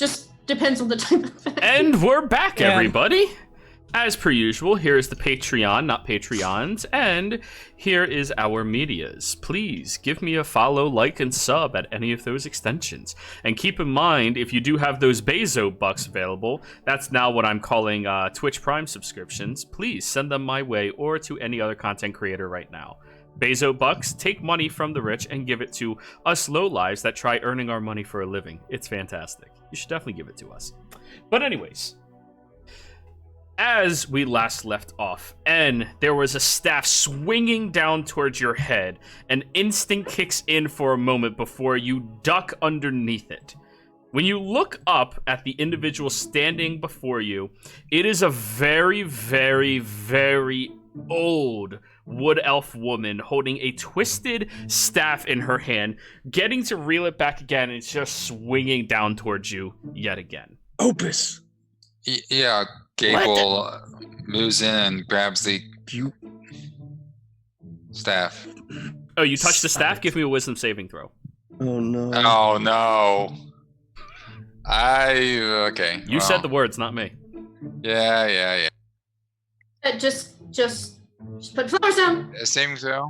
Just depends on the type of it. And we're back, everybody. As per usual, here is the Patreon, not Patreons, and here is our medias. Please give me a follow, like, and sub at any of those extensions. And keep in mind, if you do have those Bezo bucks available, that's now what I'm calling Twitch Prime subscriptions. Please send them my way or to any other content creator right now. Bezo bucks take money from the rich and give it to us lowlives that try earning our money for a living. It's fantastic. You should definitely give it to us. But anyways, as we last left off, and there was a staff swinging down towards your head, an instinct kicks in for a moment before you duck underneath it. When you look up at the individual standing before you, it is a very, very, very old wood elf woman holding a twisted staff in her hand, getting to reel it back again, and it's just swinging down towards you yet again. Opus! Yeah, Gable moves in and grabs the staff. Oh, you touched the staff? Give me a wisdom saving throw. Oh no. Oh no. Okay. You said the words, not me. Yeah. Just put flowers down. Saving throw?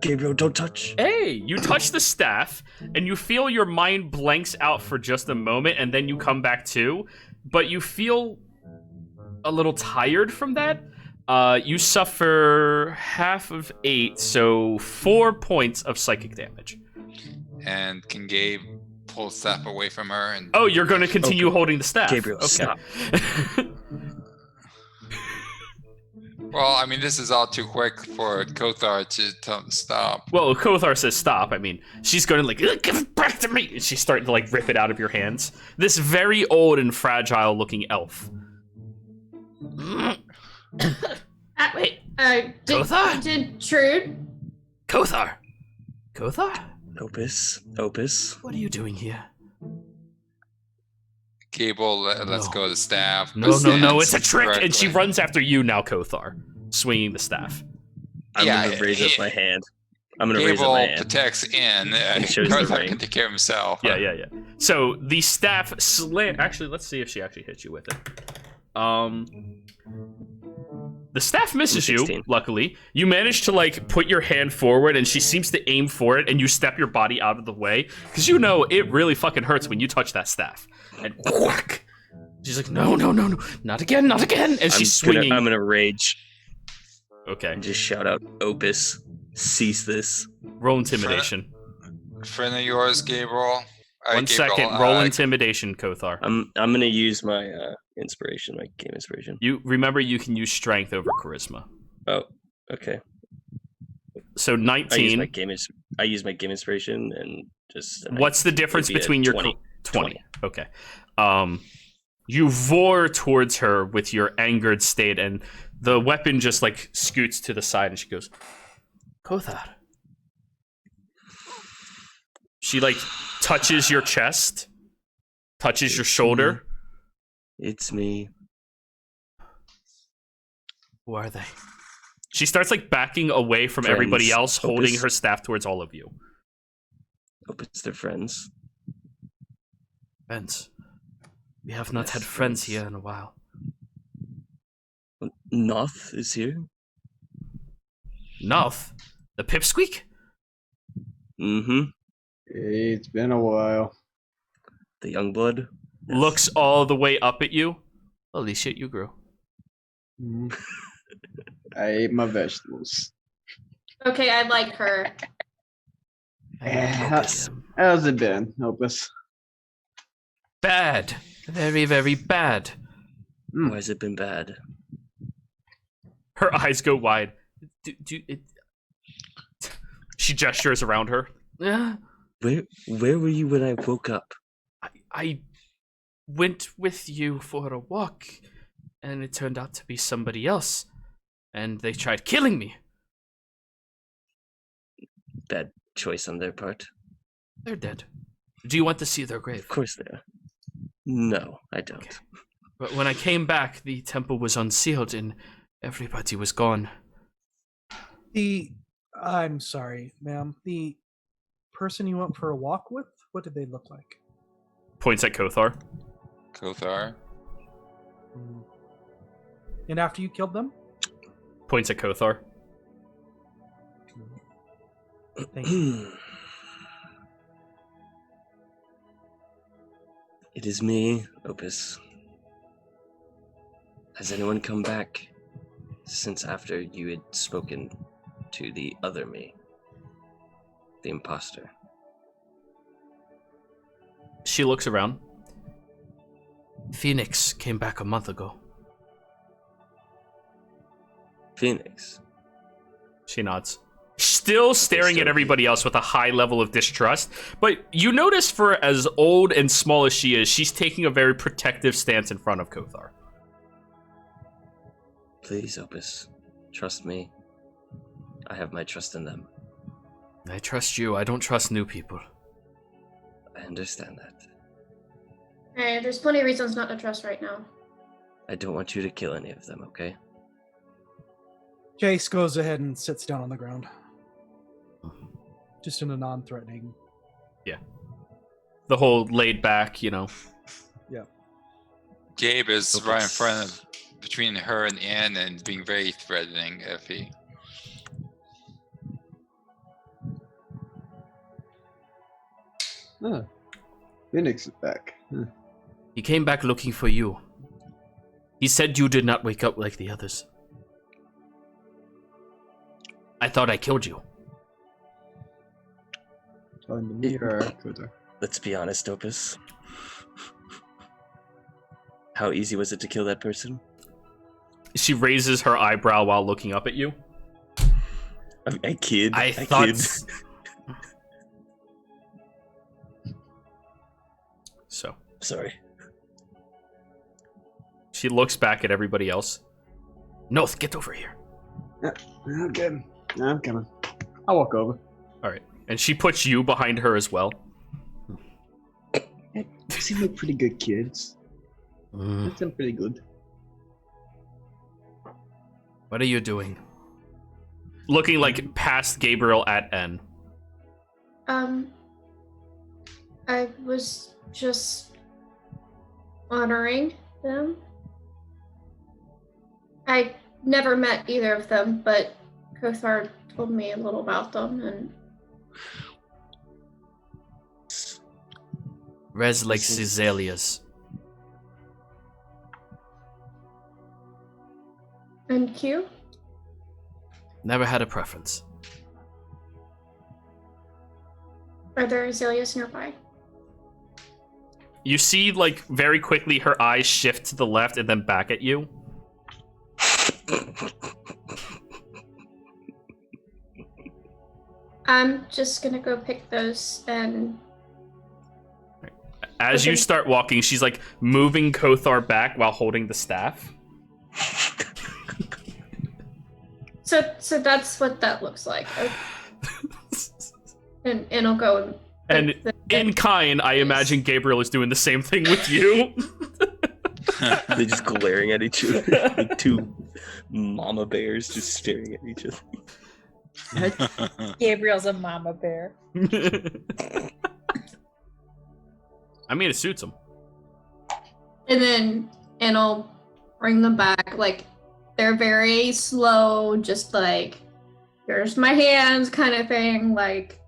Gabriel, don't touch. Hey, you touch the staff, and you feel your mind blanks out for just a moment, and then you come back to, but you feel a little tired from that. You suffer half of 8, so 4 points of psychic damage. And can Gabe pull the staff away from her? And Oh, you're going to continue holding the staff. Gabriel, stop. Well, I mean, this is all too quick for Kothar to tell him to stop. Well, Kothar says stop. I mean, she's going to give it back to me. And she's starting to rip it out of your hands. This very old and fragile looking elf. Wait, Kothar? did Trude? Kothar? Opus. What are you doing here? Gable, let's go to the staff. No, it's a trick! And she runs after you now, Kothar, swinging the staff. I'm gonna raise up my hand. Gable protects in, and Kothar can take care of himself. Yeah. So the staff Actually, let's see if she actually hits you with it. The staff misses you, luckily. You manage to, put your hand forward, and she seems to aim for it, and you step your body out of the way, because you know it really fucking hurts when you touch that staff. And whack! She's like, no, not again, and she's swinging. I'm gonna rage. Okay. And just shout out, Opus, cease this. Roll intimidation. Friend of yours, Gabriel. 1 second, roll intimidation, Kothar. I'm gonna use my inspiration, my game inspiration. You remember you can use strength over charisma. Oh, okay. So 19. I use my game inspiration and just. What's the difference between 20. your 20? Okay. You roar towards her with your angered state, and the weapon just scoots to the side, and she goes, Kothar. She touches your chest, touches your shoulder. It's me. Who are they? She starts backing away from everybody else, holding her staff towards all of you. Opus, they're friends. Friends. We have not had friends here in a while. Noth is here. Noth? The pipsqueak? Mm-hmm. It's been a while. The young blood. Looks all the way up at you. Holy shit, you grew. I ate my vegetables. Okay, I like her. How's it been, Opus? Bad. Very, very bad. Why has it been bad? Her eyes go wide. She gestures around her. Where were you when I woke up? I went with you for a walk, and it turned out to be somebody else, and they tried killing me. Bad choice on their part. They're dead. Do you want to see their grave? Of course they are. No, I don't. Okay. But when I came back, the temple was unsealed, and everybody was gone. I'm sorry, ma'am. The person you went for a walk with, what did they look like? Points at Kothar. Kothar. And after you killed them? Points at Kothar. Thank you. It is me, Opus. Has anyone come back since after you had spoken to the other me? The imposter. She looks around. Phoenix came back a month ago. Phoenix. She nods. Still staring at everybody else with a high level of distrust, but you notice for as old and small as she is, she's taking a very protective stance in front of Kothar. Please, Opus. Trust me. I have my trust in them. I trust you. I don't trust new people. I understand that. Alright, there's plenty of reasons not to trust right now. I don't want you to kill any of them, okay? Jace goes ahead and sits down on the ground. Just in a non-threatening. The whole laid back, you know. Gabe is Opus. right in front of, between her and Anne, and being very threatening if he. Ah, Phoenix is back. Huh. He came back looking for you. He said you did not wake up like the others. I thought I killed you. Telling to me or Kothar? Let's be honest, Opus. How easy was it to kill that person? She raises her eyebrow while looking up at you. I kid. I thought... kid. So, Sorry. she looks back at everybody else. Noth, get over here. I'm good. I'm coming. I'll walk over. Alright. And she puts you behind her as well. They seem like pretty good kids. They seem pretty good. What are you doing? Looking like past Gabriel at N. I was just honoring them. I never met either of them, but Kothar told me a little about them, and Res like Cizelias. and Q. Never had a preference. Are there azaleas nearby? You see, like, very quickly her eyes shift to the left and then back at you. I'm just gonna go pick those and As you Okay. start walking, she's like moving Kothar back while holding the staff. so that's what that looks like. Okay. And I'll go And pick the- in kind, I imagine Gabriel is doing the same thing with you. They're just glaring at each other. Like two mama bears just staring at each other. Gabriel's a mama bear. I mean, it suits him. and I'll bring them back. Like they're very slow, just like here's my hands kind of thing, like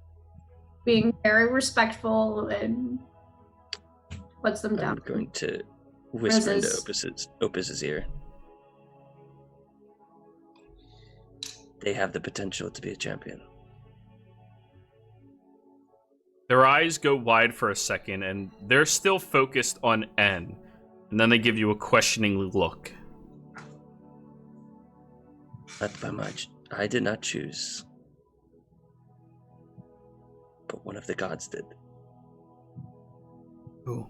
being very respectful and puts them I'm down. going to whisper into Roses. Opus's ear. They have the potential to be a champion. Their eyes go wide for a second, and they're still focused on N. And then they give you a questioning look. Not by much. I did not choose. But one of the gods did. Who?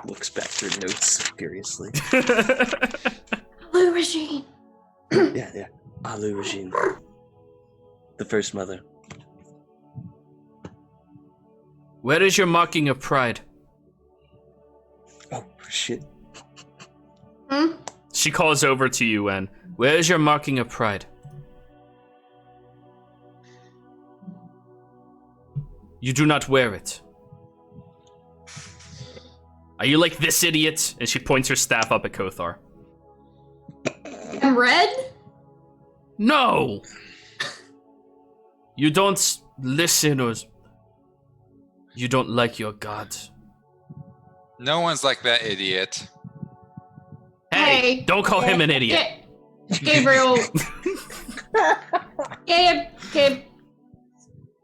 Looks back through notes furiously. Blue Regine. Yeah. Alu Regine. The first mother. Where is your marking of pride? Oh, shit. Hmm? She calls over to you, and where is your marking of pride? You do not wear it. Are you like this idiot? And she points her staff up at Kothar. I'm red? No! You don't listen or... You don't like your god. No one's like that idiot. Hey, don't call him an idiot. Gabriel. Gabe.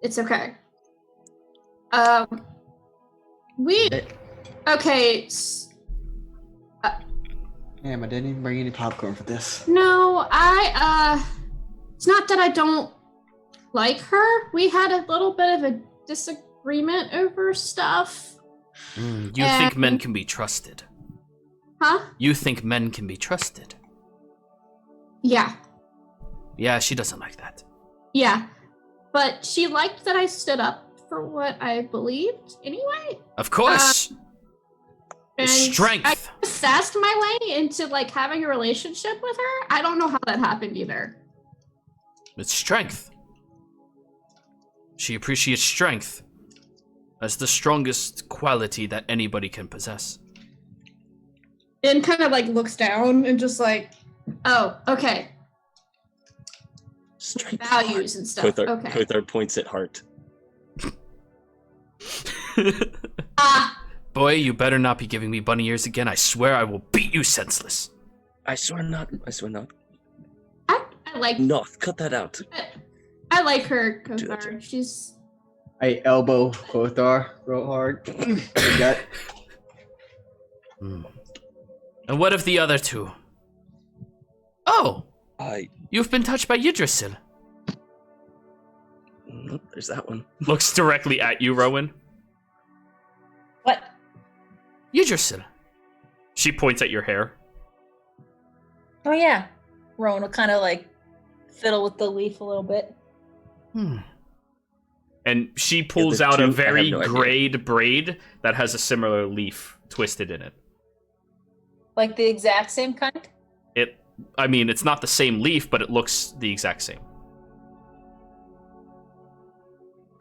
It's okay. Okay. Damn, I didn't even bring any popcorn for this. No, it's not that I don't like her. We had a little bit of a disagreement over stuff. You think men can be trusted? Huh? You think men can be trusted? Yeah. Yeah, she doesn't like that. Yeah. But she liked that I stood up for what I believed anyway. Of course. And Strength. I assessed my way into like having a relationship with her. I don't know how that happened either. It's strength. She appreciates strength as the strongest quality that anybody can possess. And kind of like looks down and just like, oh, okay. Strength. Values and stuff. Okay. Kothar points at Heart. Boy, you better not be giving me bunny ears again. I swear I will beat you senseless. I swear not. I swear not. I like. Noth, cut that out. I like her, Do that Kothar. She's. I elbow Kothar real hard. Gut. And what of the other two? Oh, I. you've been touched by Yggdrasil. There's that one. Looks directly at you, Rowan. What? Yggdrasil. She points at your hair. Oh yeah. Rowan will kind of like fiddle with the leaf a little bit. And she pulls the out a two- I very have no idea. grayed braid that has a similar leaf twisted in it. Like the exact same kind? I mean, it's not the same leaf, but it looks the exact same.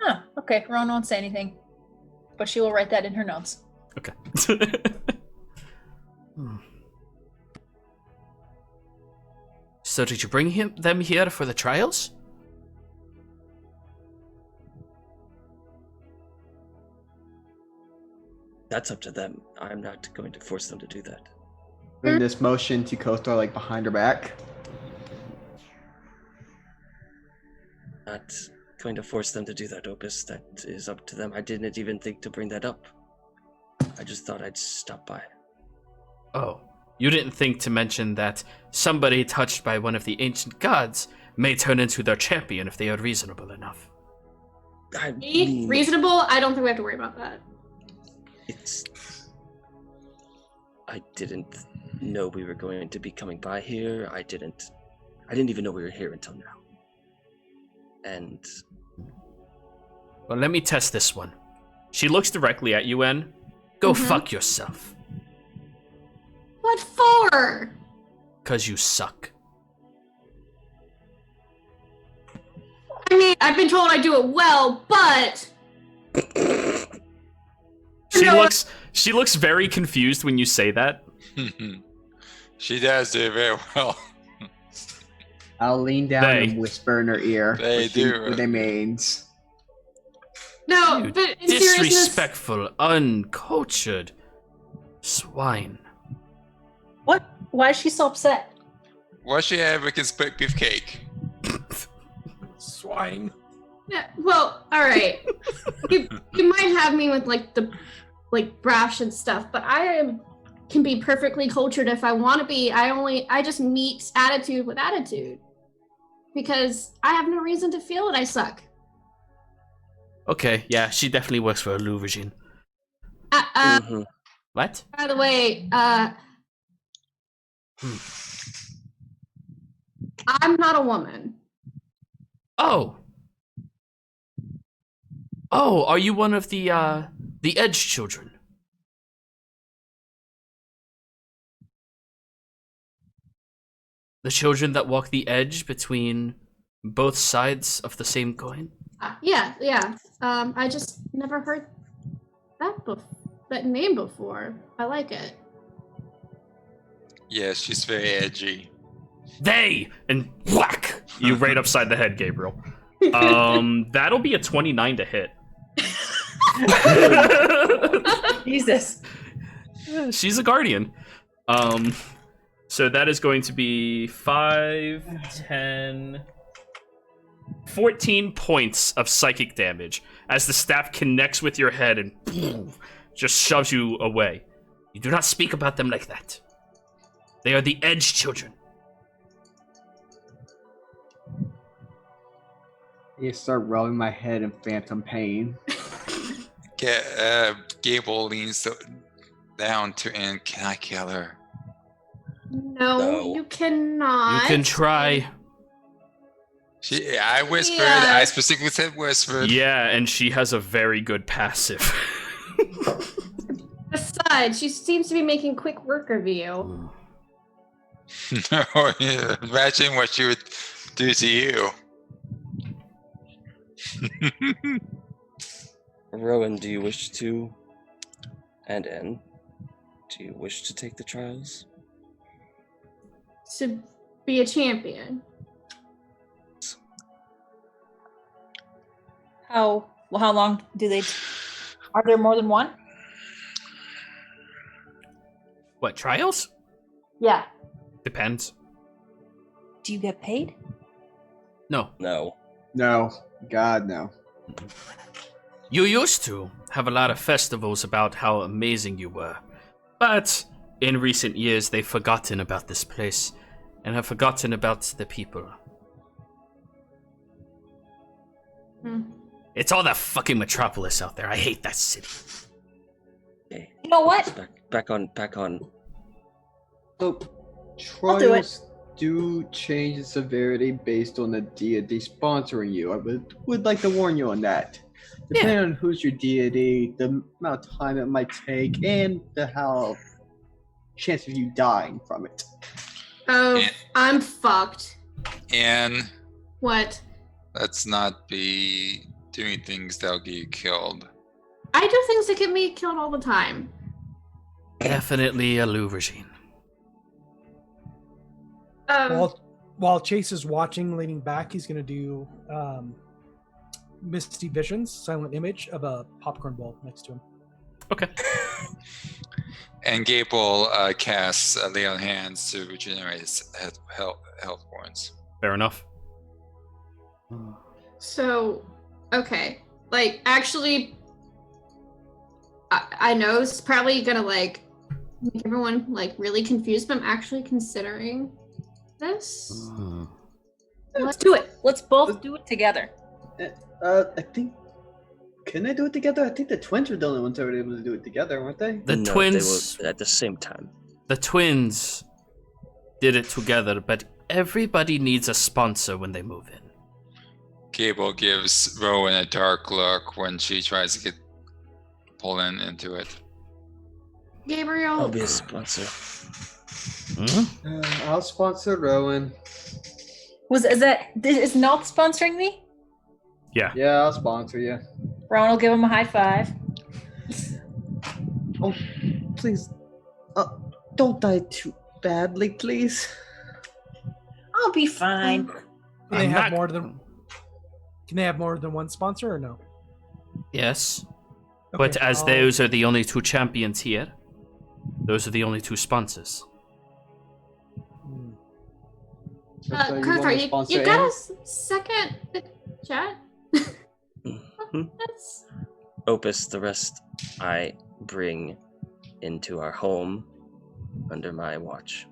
Huh. Okay. Rowan won't say anything. But she will write that in her notes. Okay. So did you bring them here for the trials? That's up to them. I'm not going to force them to do that. Bring this motion to Kothar like behind her back. Not going to force them to do that, Opus. That is up to them. I didn't even think to bring that up. I just thought I'd stop by. Oh, you didn't think to mention that somebody touched by one of the ancient gods may turn into their champion if they are reasonable enough. I mean, Reasonable? I don't think we have to worry about that. it's. I didn't know we were going to be coming by here. I didn't even know we were here until now. And Well, let me test this one. She looks directly at you, En. Go Mhm. fuck yourself. What for? 'Cause you suck. I mean, I've been told I do it well, but She looks very confused when you say that. She does do it very well. I'll lean down They. and whisper in her ear. They what do. What they means. no, You but in seriousness, disrespectful, uncultured swine. What? Why is she so upset? Why she have a split beefcake? Swine. yeah, well, all right. you might have me with like the brash and stuff, but can be perfectly cultured if I want to be. I just meet attitude with attitude because I have no reason to feel that I suck. Okay, yeah, she definitely works for a Lou regime. mhm. What? By the way, I'm not a woman. Oh. Oh, are you one of the Edge children? The children that walk the edge between both sides of the same coin? Yeah. I just never heard that name before. I like it. Yeah, she's very edgy. They and whack you right upside the head, Gabriel. That'll be a 29 to hit. Jesus. Yeah, she's a guardian. So that is going to be 5, 10, 14 points of psychic damage as the staff connects with your head and just shoves you away. You do not speak about them like that. They are the Edge children. You start rubbing my head in phantom pain. Gable leans down to end. Can I kill her? No, you cannot. You can try. I whispered. Yeah. I specifically said whispered. Yeah, and she has a very good passive. Besides, she seems to be making quick work of you. Imagine what she would do to you. Rowan, do you wish to, and N, do you wish to take the trials? To be a champion. How long do they? Are there more than one? What, trials? Yeah. Depends. Do you get paid? No. No. No. God, no. You used to have a lot of festivals about how amazing you were. But in recent years, they've forgotten about this place and have forgotten about the people. It's all that fucking metropolis out there. I hate that city. Okay. You know what? Back on. So, I'll do it. trials do change in severity based on the deity sponsoring you. I would like to warn you on that. Depending on who's your deity, the amount of time it might take, and how chance of you dying from it. Oh, Yeah. I'm fucked. And What? let's not be doing things that'll get you killed. I do things that get me killed all the time. Definitely a Lou regime. While Chase is watching, leaning back, he's gonna do Misty Visions, silent image of a popcorn bowl next to him. Okay. And Gable casts Lay on Hands to regenerate his health points. Fair enough. So, okay. Like, actually, I know it's probably gonna, like, make everyone, like, really confused, but I'm actually considering this. Let's do it. Let's both do it together. I think. Can they do it together? I think the twins were the only ones that were able to do it together, weren't they? The No, twins. they were at the same time. The twins did it together, but everybody needs a sponsor when they move in. Gable gives Rowan a dark look when she tries to get pulled into it. Gabriel, I'll be a sponsor. I'll sponsor Rowan. Is not sponsoring me? Yeah. Yeah, I'll sponsor you. Ron will give him a high five. Oh, please. Don't die too badly, please. I'll be fine. Can they I'm have not- more than? Can they have more than one sponsor or no? Yes. Okay, But as I'll- those are the only two champions here, those are the only two sponsors. Hmm. So you wanna Kurthar, sponsor you got Anne? a second chat? Mhm. That's... Opus, the rest I bring into our home under my watch.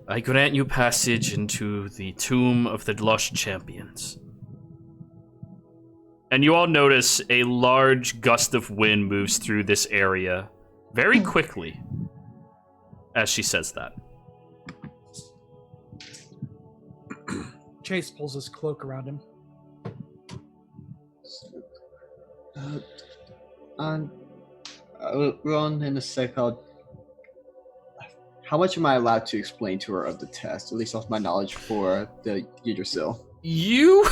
I grant you passage into the tomb of the lost champions. And you all notice a large gust of wind moves through this area very quickly as she says that. Chase pulls his cloak around him. Ron, in a sec, how much am I allowed to explain to her of the test, at least off my knowledge for the Yggdrasil? You,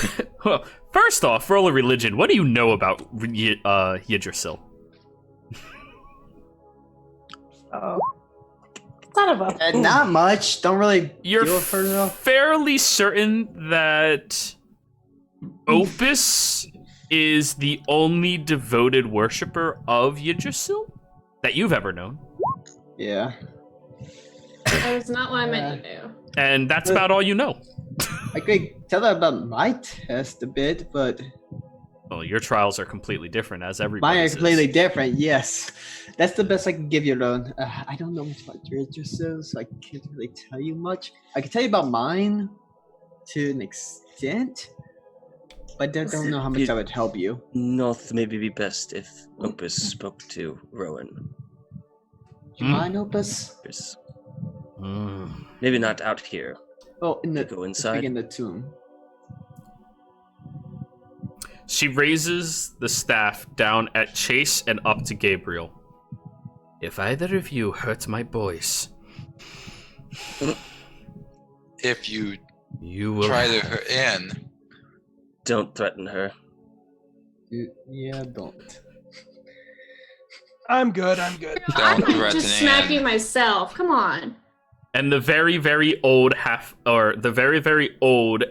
well, first off, roll a religion. What do you know about Yggdrasil? Oh. Son of a. Not much. Don't really You're deal with her enough. fairly certain that Opus is the only devoted worshiper of Yggdrasil that you've ever known. Yeah. That is not what I meant to do. And that's about all you know. I could tell her about my test a bit, but Well, your trials are completely different, as mine everybody are completely different. Yes, that's the best I can give you, Ron. I don't know much about Yggdrasil, so I can't really tell you much. I can tell you about mine to an extent, but I don't know how much that would help you. North maybe be best if Opus spoke to Rowan. Do you mind, Opus? Opus. Mm. Maybe not out here. Oh, in the Go inside. in the tomb. She raises the staff down at Chase and up to Gabriel. If either of you hurt my boys, If you you will. try to hurt in, Don't threaten her. Yeah, don't. I'm good. I'm good. I'm Don't not just threaten smacking Anne. myself. Come on. And the very, very old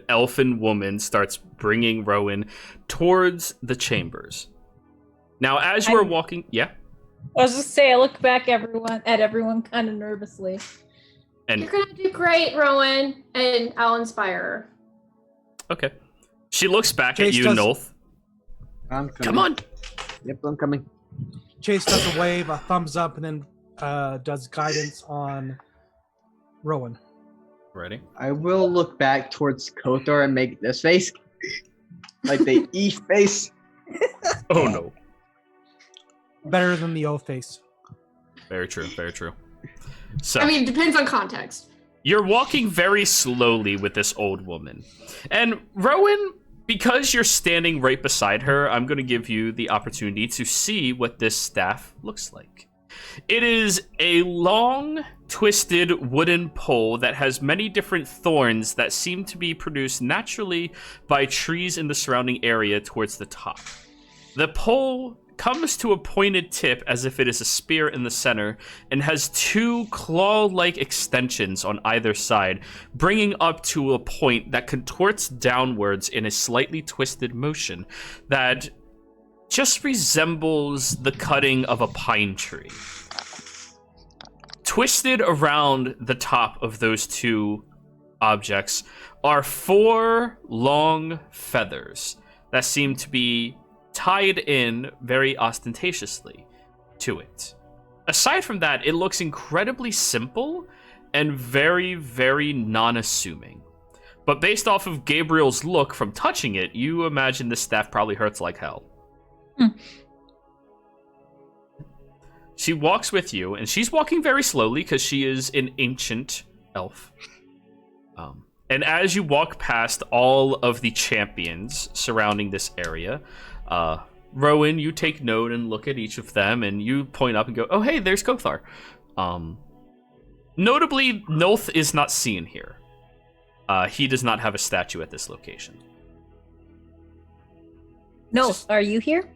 elfin woman starts bringing Rowan towards the chambers. Now, as you are walking, yeah, I was just say I look back at everyone kind of nervously. and You're gonna do great, Rowan, and I'll inspire her. okay, she looks back Chase at you, does- Nolth. I'm coming. Come on. Yep, I'm coming. Chase does a wave, a thumbs up, and then does guidance on Rowan. Ready? I will look back towards Kothor and make this face, like the E face. Oh no. Better than the O face. Very true. Very true. So. I mean, it depends on context. You're walking very slowly with this old woman. And Rowan, because you're standing right beside her, I'm going to give you the opportunity to see what this staff looks like. It is a long, twisted wooden pole that has many different thorns that seem to be produced naturally by trees in the surrounding area towards the top. The pole comes to a pointed tip as if it is a spear in the center and has two claw-like extensions on either side, bringing up to a point that contorts downwards in a slightly twisted motion that just resembles the cutting of a pine tree. Twisted around the top of those two objects are 4 long feathers that seem to be tied in very ostentatiously to it. Aside from that, it looks incredibly simple and very, very non-assuming. But based off of Gabriel's look from touching it, you imagine this staff probably hurts like hell. She walks with you, and she's walking very slowly because she is an ancient elf. And as you walk past all of the champions surrounding this area, Rowan, you take note and look at each of them, and you point up and go, "Oh, hey, there's Kothar." Notably, Nolth is not seen here. He does not have a statue at this location. No, are you here?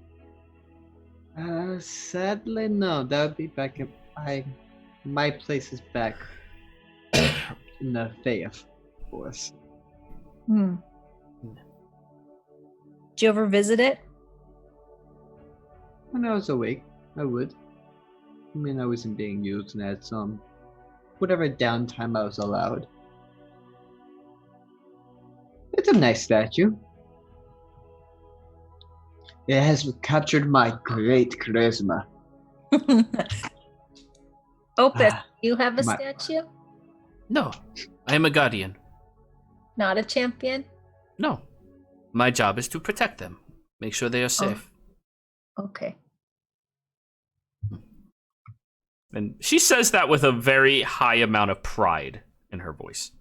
Sadly, no. That would be back in my place is back in the Faith Force. Did you ever visit it? When I was awake, I would. I mean, I wasn't being used and had some whatever downtime I was allowed. It's a nice statue. It has captured my great charisma. Opus, you have a my- statue? No, I am a guardian. Not a champion? No, my job is to protect them, make sure they are safe. Okay. And she says that with a very high amount of pride in her voice.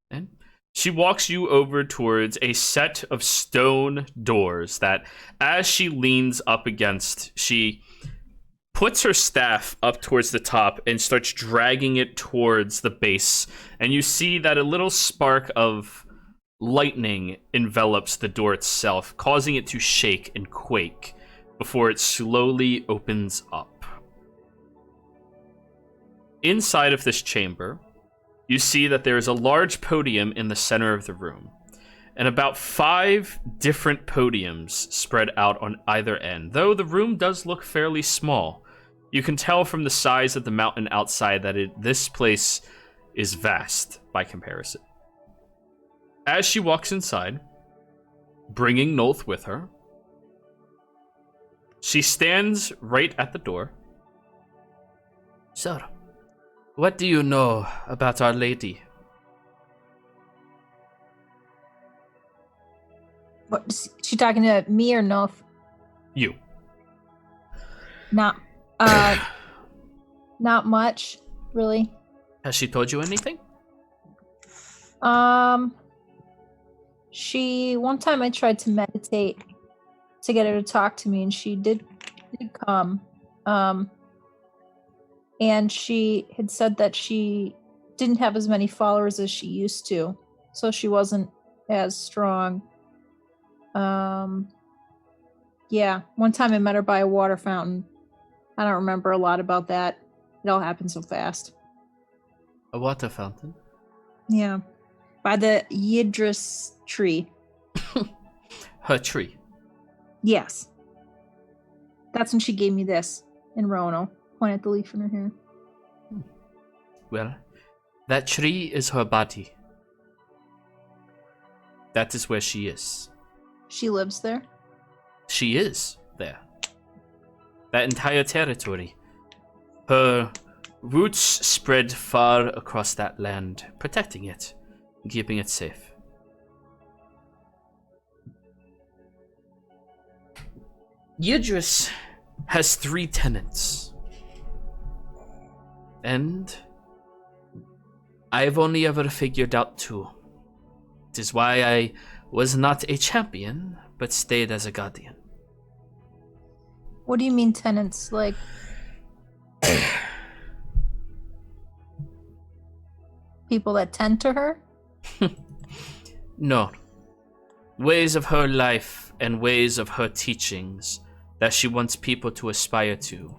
And she walks you over towards a set of stone doors that, as she leans up against, she puts her staff up towards the top and starts dragging it towards the base. And you see that a little spark of lightning envelops the door itself, causing it to shake and quake before it slowly opens up. Inside of this chamber, you see that there is a large podium in the center of the room, and about 5 different podiums spread out on either end. Though the room does look fairly small, you can tell from the size of the mountain outside that this place is vast by comparison. As she walks inside, bringing Nolth with her, she stands right at the door. Sir, what do you know about Our Lady? What, is she talking to me or no? You. Not much, really. Has she told you anything? One time I tried to meditate to get her to talk to me, and she did come. And she had said that she didn't have as many followers as she used to, so she wasn't as strong. Yeah, one time I met her by a water fountain. I don't remember a lot about that. It all happened so fast. A water fountain? Yeah. By the Yidris tree. Her tree? Yes. That's when she gave me this in Rono. Point at the leaf in her hair. Well, that tree is her body. That is where she is. She lives there? She is there. That entire territory. Her roots spread far across that land, protecting it, and keeping it safe. Yidris has 3 tenants. And I've only ever figured out 2. It is why I was not a champion, but stayed as a guardian. What do you mean tenants? Like... people that tend to her? No. Ways of her life and ways of her teachings that she wants people to aspire to.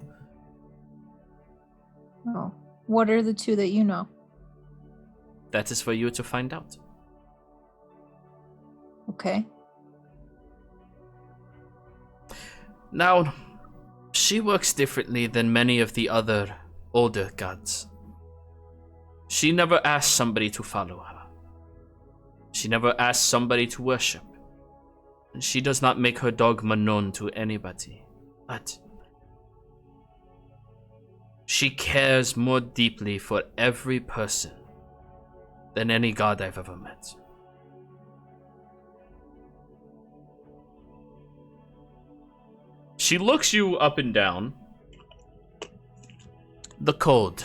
Oh. What are the 2 that you know? That is for you to find out. Okay. Now, she works differently than many of the other older gods. She never asks somebody to follow her. She never asks somebody to worship. And she does not make her dogma known to anybody. But she cares more deeply for every person than any god I've ever met. She looks you up and down. The cold.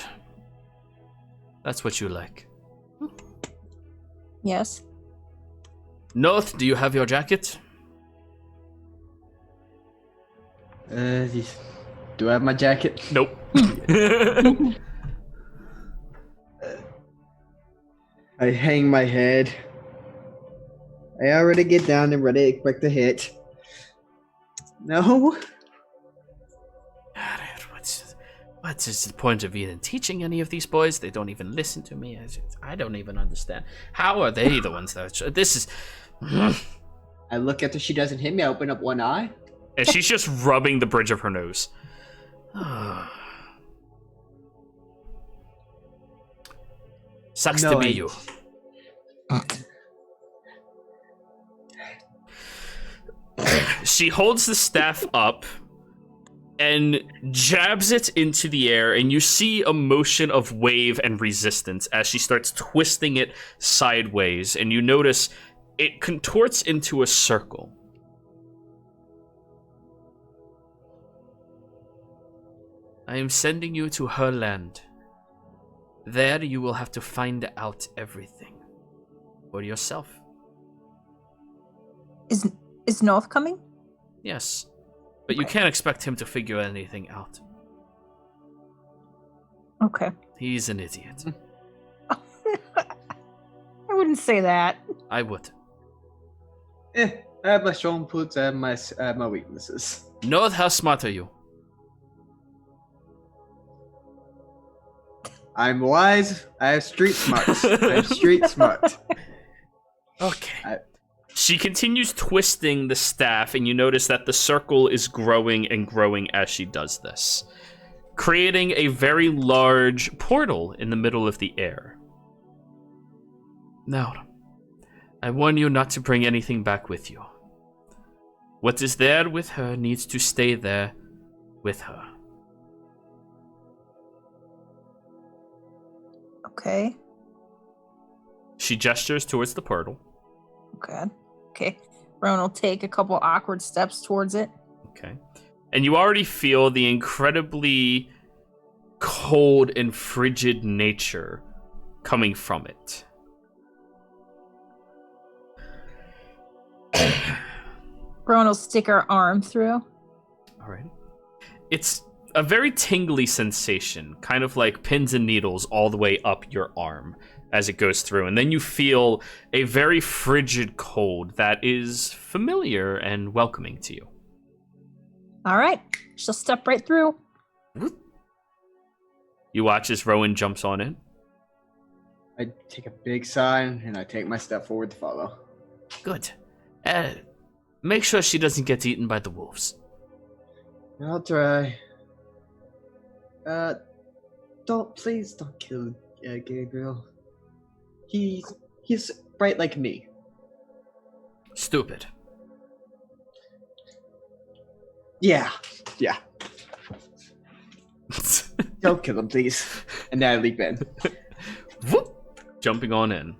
That's what you like. Yes. North, do you have your jacket? Do I have my jacket? Nope. I hang my head. I already get down and ready to expect the hit. No? What is the point of even teaching any of these boys? They don't even listen to me. I don't even understand. How are they the ones that... This is... I look after she doesn't hit me, I open up one eye. And she's just rubbing the bridge of her nose. Sucks to be you. She holds the staff up and jabs it into the air, and you see a motion of wave and resistance as she starts twisting it sideways, and you notice it contorts into a circle. I am sending you to her land. There you will have to find out everything for yourself. Is North coming? Yes, but you can't expect him to figure anything out. Okay. He's an idiot. I wouldn't say that. I would. I have my strong points and my weaknesses. Know how smart are you? I'm wise. I have street smarts. I'm street smart. Okay. She continues twisting the staff, and you notice that the circle is growing and growing as she does this, creating a very large portal in the middle of the air. Now, I warn you not to bring anything back with you. What is there with her needs to stay there with her. Okay. She gestures towards the portal. Okay. Okay. Rowan will take a couple awkward steps towards it. Okay. And you already feel the incredibly cold and frigid nature coming from it. Rowan will stick her arm through. All right. It's a very tingly sensation, kind of like pins and needles all the way up your arm as it goes through. And then you feel a very frigid cold that is familiar and welcoming to you. All right. She'll step right through. You watch as Rowan jumps on it. I take a big sigh and I take my step forward to follow. Good. Make sure she doesn't get eaten by the wolves. I'll try. Please don't kill Gabriel. He's bright like me. Stupid. Yeah. Don't kill him, please. And then I leap in. Whoop, jumping on in.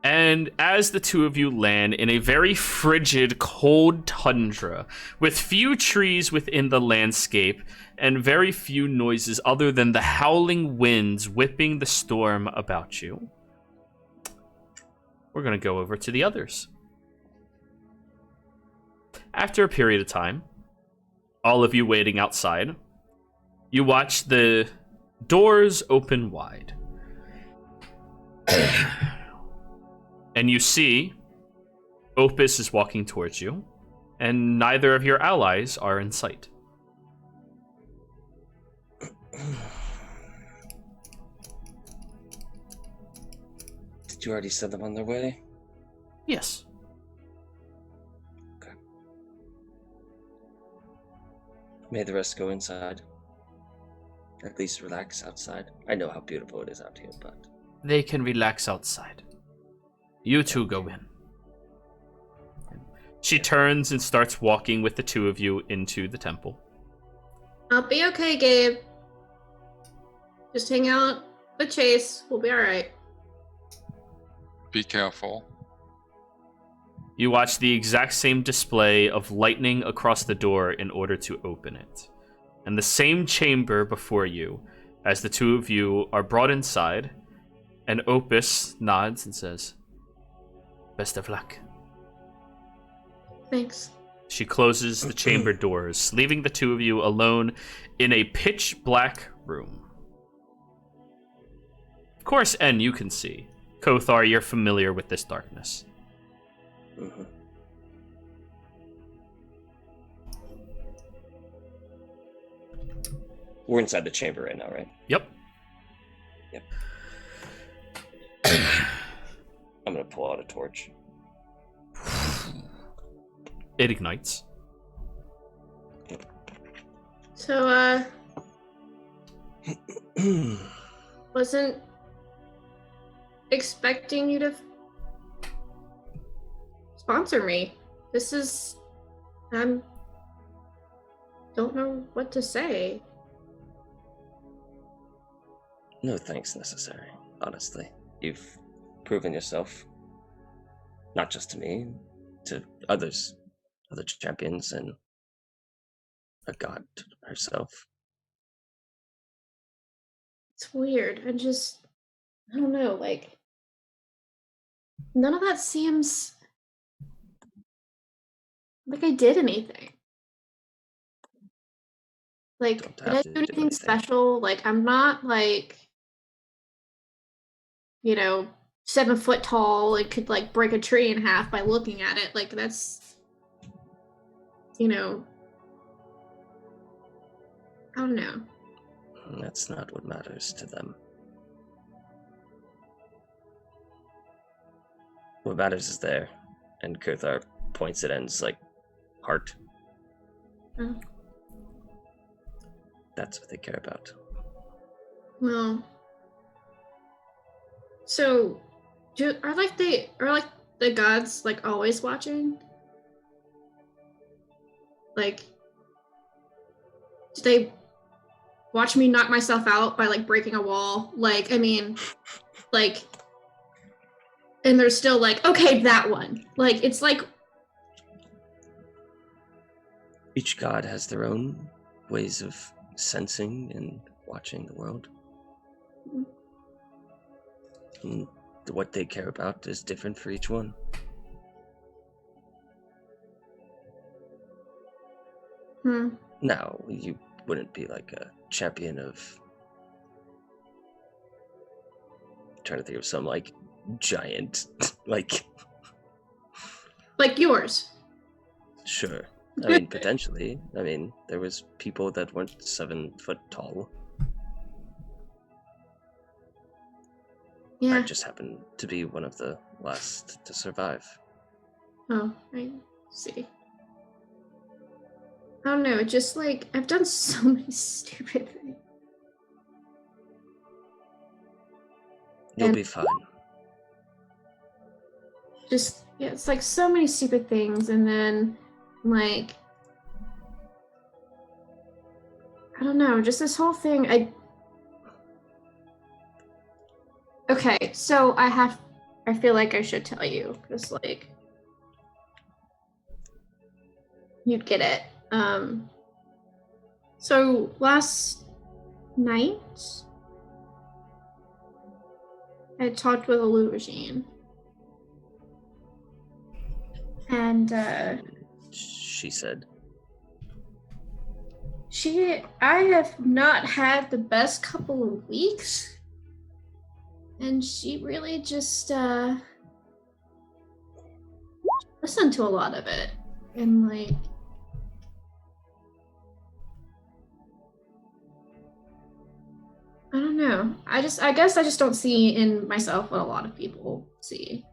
And as the two of you land in a very frigid, cold tundra, with few trees within the landscape, and very few noises other than the howling winds whipping the storm about you, we're going to go over to the others. After a period of time, all of you waiting outside, you watch the doors open wide. And you see Opus is walking towards you, and neither of your allies are in sight. Did you already send them on their way? Yes. Okay. May the rest go inside. At least relax outside. I know how beautiful it is out here, but... They can relax outside. You two go in. She turns and starts walking with the two of you into the temple. I'll be okay, Gabe. Just hang out with Chase. We'll be alright. Be careful. You watch the exact same display of lightning across the door in order to open it. And the same chamber before you, as the two of you are brought inside, and Opus nods and says, "Best of luck." Thanks. She closes the chamber doors, leaving the two of you alone in a pitch black room. Of course, En, you can see. Kothar, you're familiar with this darkness. Mm-hmm. We're inside the chamber right now, right? Yep. Yep. I'm gonna pull out a torch. It ignites. So, wasn't expecting you to sponsor me. This is... don't know what to say. No thanks necessary, honestly. You've proven yourself, not just to me, to others, other champions, and a god herself. It's weird. I don't know, like, none of that seems like I did anything. Like, Don't did have I to do do anything anything. special? Like, I'm not, like, you know, 7 foot tall and could like break a tree in half by looking at it. Like that's, you know, I don't know. That's not what matters to them. What matters is there, and Kurthar points at End's like heart. Oh. That's what they care about. Well, so are the gods like always watching? Like, do they watch me knock myself out by like breaking a wall? Like, I mean, like, and they're still like, okay, that one. Like, it's like Each god has their own ways of sensing and watching the world. And what they care about is different for each one. Now, you wouldn't be like a champion of... I'm trying to think of some like giant, like... Like yours. Sure. I mean, potentially. I mean, there was people that weren't 7 foot tall. Yeah. I just happened to be one of the last to survive. Oh, I see. I don't know, just like I've done so many stupid things. You'll And- be fine. Just yeah, it's like so many stupid things, and then like I don't know, just this whole thing. Okay, so I feel like I should tell you because like you'd get it. So last night I talked with Illusion. And She said, I have not had the best couple of weeks. And she really just listened to a lot of it. And like I don't know. I guess I just don't see in myself what a lot of people see.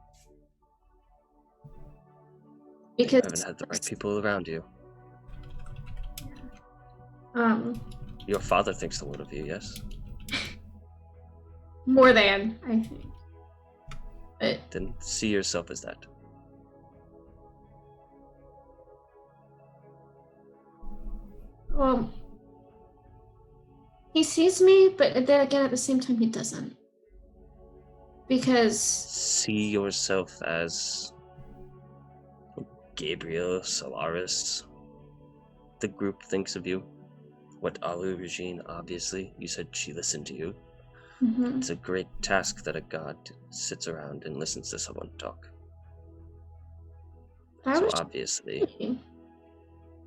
you Because haven't had the right people around you. Your father thinks the world of you, yes? more than I think. But Then see yourself as that. well, he sees me, but then again, at the same time, he doesn't. Because See yourself as Gabriel, Solaris. The group thinks of you. What Alu Regine, obviously. You said she listened to you. mhm. It's a great task that a god sits around and listens to someone talk. I So was obviously, complaining.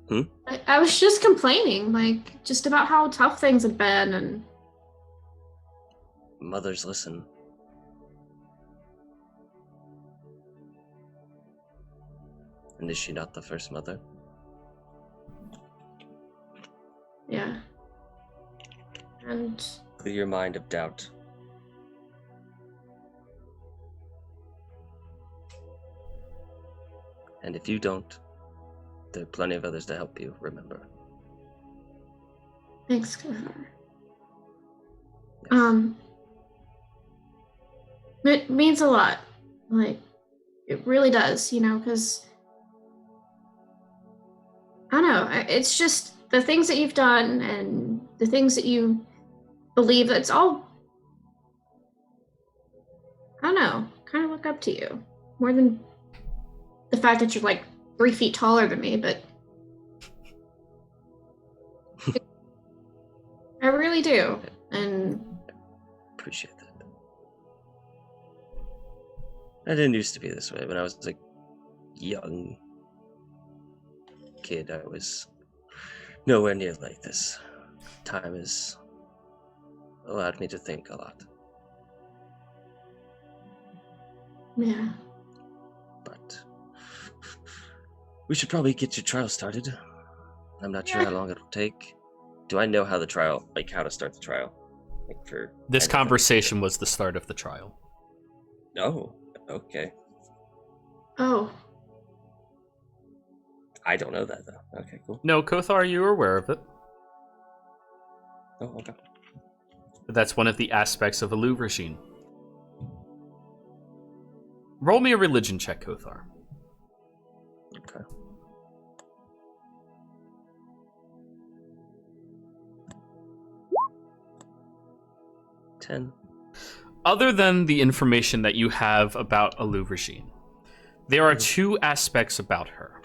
Hmm? I was just complaining, like, just about how tough things had been, and mothers listen. And is she not the first mother? yeah. And Clear your mind of doubt. And if you don't, there are plenty of others to help you, remember. thanks, Connor. Yes. It means a lot. Like, it really does, you know, because I don't know. It's just the things that you've done and the things that you believe. It's all, I don't know, kind of look up to you more than the fact that you're like 3 feet taller than me, but I really do. And Appreciate that. I didn't used to be this way. When I was a young kid, I was nowhere near like this. Time has allowed me to think a lot. Yeah. But we should probably get your trial started. I'm not sure how long it'll take. Do I know how the trial, like how to start the trial? Like for This anything? conversation was the start of the trial. Oh, okay. Oh. I don't know that though. Okay, cool. No, Kothar, you are aware of it. Oh, okay. That's one of the aspects of a Louvregine. Roll me a religion check, Kothar. Okay. Other than the information that you have about a Louvregine, there are two aspects about her.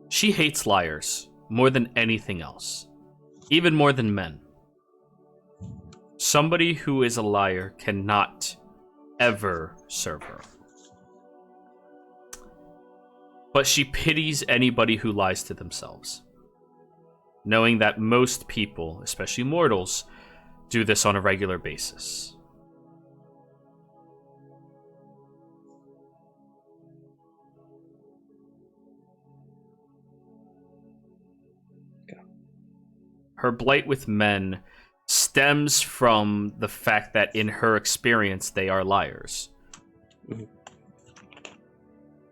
She hates liars more than anything else, even more than men. Somebody who is a liar cannot ever serve her. But she pities anybody who lies to themselves, knowing that most people, especially mortals, do this on a regular basis. Her blight with men stems from the fact that in her experience they are liars. Mm-hmm.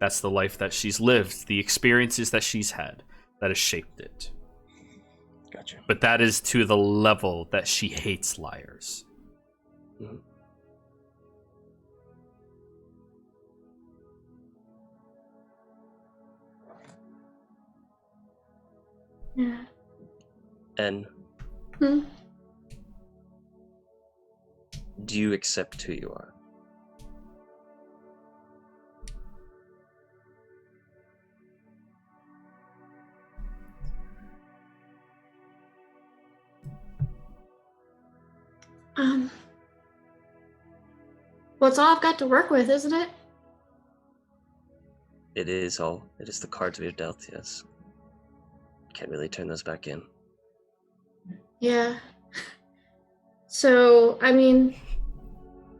That's the life that she's lived, the experiences that she's had that has shaped it. Gotcha. But that is to the level that she hates liars. Mm-hmm. Yeah. And Hmm. do you accept who you are? Well, it's all I've got to work with, isn't it? It is all. It is the cards we have dealt, yes. Can't really turn those back in. Yeah. So, I mean,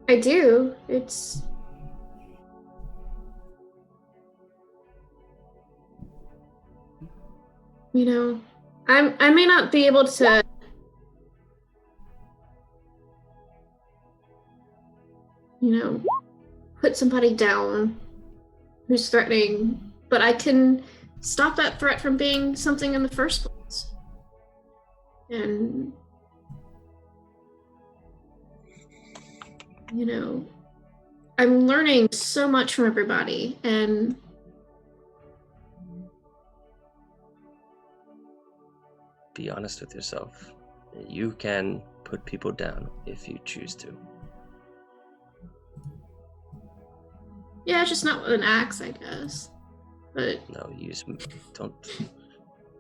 I do. It's... You know, I may not be able to... You know, put somebody down who's threatening, but I can stop that threat from being something in the first place. And, you know, I'm learning so much from everybody, and Be honest with yourself. You can put people down if you choose to. yeah, just not with an axe, I guess. But No,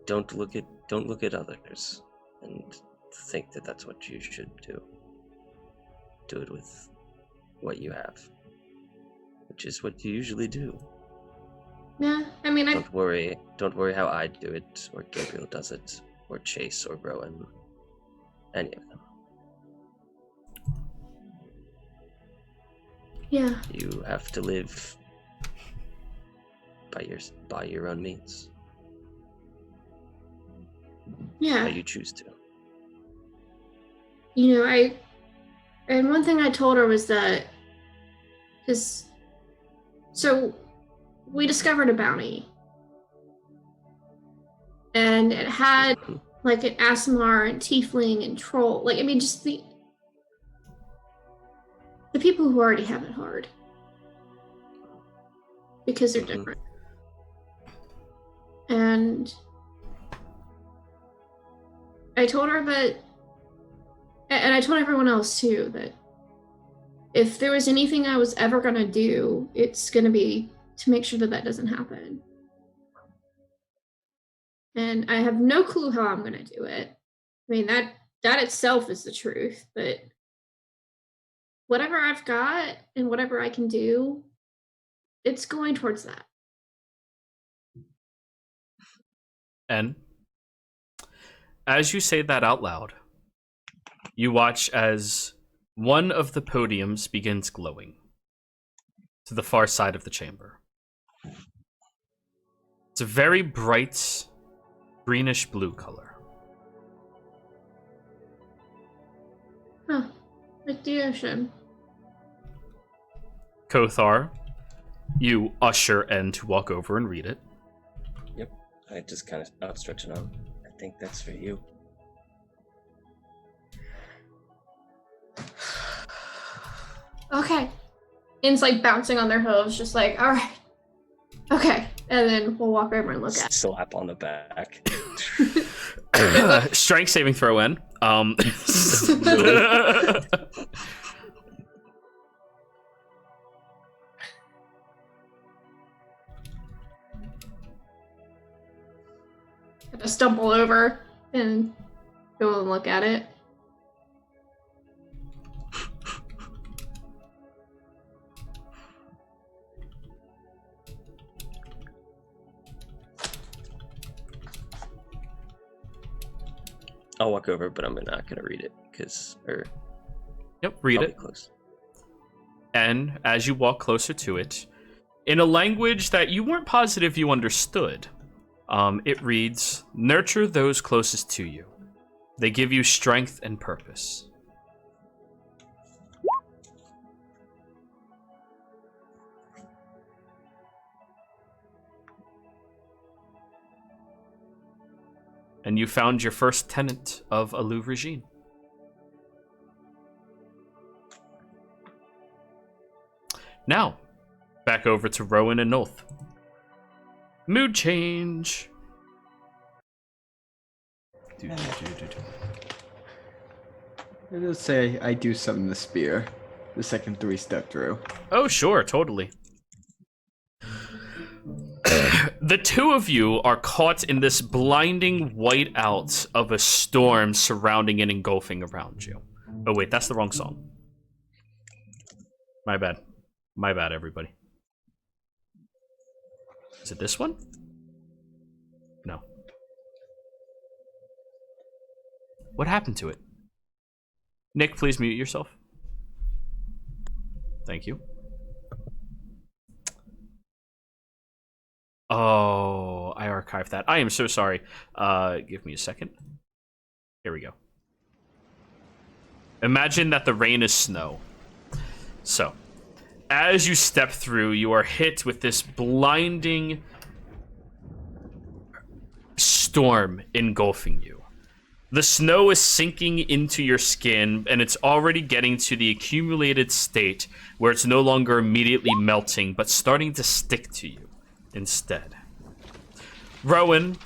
don't look at others and think that that's what you should do. Do it with what you have, which is what you usually do. yeah, I mean, Don't worry how I do it, or Gabriel does it, or Chase, or Rowan, any of them. yeah, You have to live by your own means, how yeah. you choose to. You know, and one thing I told her was that, so we discovered a bounty, and it had like an Asimar and Tiefling and Troll. Like, I mean, just the people who already have it hard because they're different. And I told her that, and I told everyone else too, that if there was anything I was ever going to do, it's going to be to make sure that that doesn't happen. And I have no clue how I'm going to do it. I mean, that itself is the truth, but whatever I've got and whatever I can do, it's going towards that. And as you say that out loud, you watch as one of the podiums begins glowing. to the far side of the chamber. It's a very bright greenish blue color. Huh. Like the ocean. Kothar, you usher En to walk over and read it. Yep. I just kind of outstretch an arm. I think that's for you. Okay. In's like bouncing on their hooves, just like, all right. Okay. And then we'll walk over and look at it. Slap on the back. Strength saving throw in. Kind of stumble over and go and look at it. I'll walk over, but I'm not gonna read it Yep, read I'll it. be close. And as you walk closer to it, in a language that you weren't positive you understood, it reads, "Nurture those closest to you. They give you strength and purpose." And you found your first tenant of Alu Regine. Now, back over to Rowan and Nolth. Mood change. Let's say I do summon the spear. The second 3-step through. Oh, sure, totally. The two of you are caught in this blinding whiteout of a storm surrounding and engulfing around you. Oh, wait, that's the wrong song. My bad. My bad, everybody. Is it this one? No. What happened to it? Nick, please mute yourself. Thank you. Oh, I archived that. I am so sorry. Give me a second. Here we go. Imagine that the rain is snow. So, as you step through, you are hit with this blinding storm engulfing you. The snow is sinking into your skin, and it's already getting to the accumulated state where it's no longer immediately melting, but starting to stick to you instead. Rowan,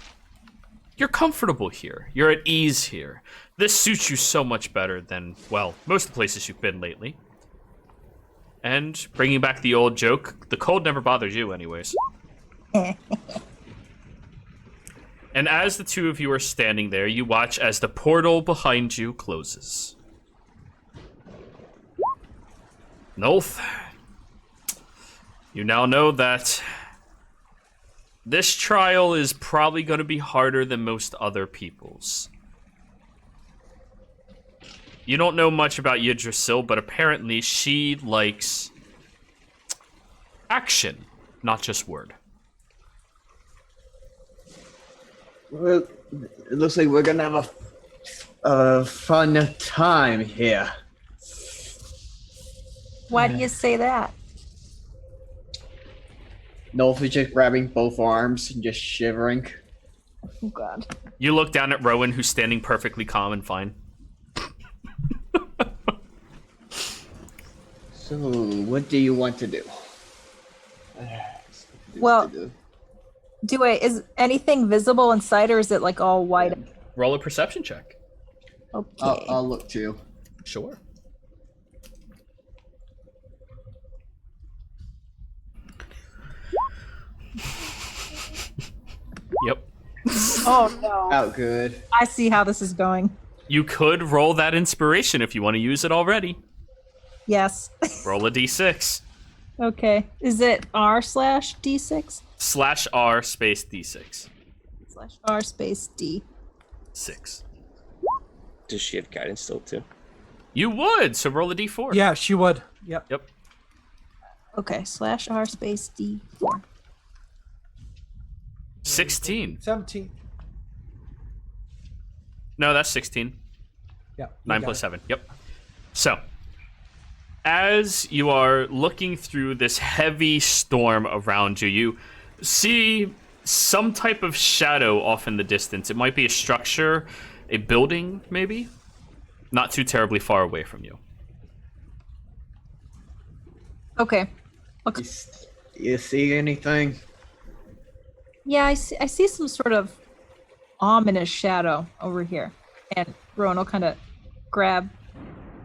you're comfortable here. You're at ease here. This suits you so much better than, well, most of the places you've been lately. And bringing back the old joke, the cold never bothers you anyways. And as the two of you are standing there, you watch as the portal behind you closes. Nolth, you now know that this trial is probably going to be harder than most other people's. You don't know much about Yggdrasil, but apparently she likes action, not just word. Well, it looks like we're gonna have a fun time here. Why do you say that? Nolf is just grabbing both arms and just shivering. Oh God. You look down at Rowan, who's standing perfectly calm and fine. So, what do you want to do? Well, is anything visible inside, or is it like all white? Roll a perception check. Okay. I'll look too. Sure. Yep. Oh no. Out good. I see how this is going. You could roll that inspiration if you want to use it already. Yes. Roll a d6. Okay. Is it r/d6? /r space d6. /r space d. 6. Does she have guidance still too? You would, so roll a d4. Yeah, she would. Yep. Yep. Okay, /r space D4. 16. 17. No, that's 16. Yeah. 9 plus 7. Yep. So, as you are looking through this heavy storm around you, you see some type of shadow off in the distance. It might be a structure, a building, maybe. Not too terribly far away from you. Okay. You see anything? Yeah, I see some sort of ominous shadow over here. And Rowan will kind of grab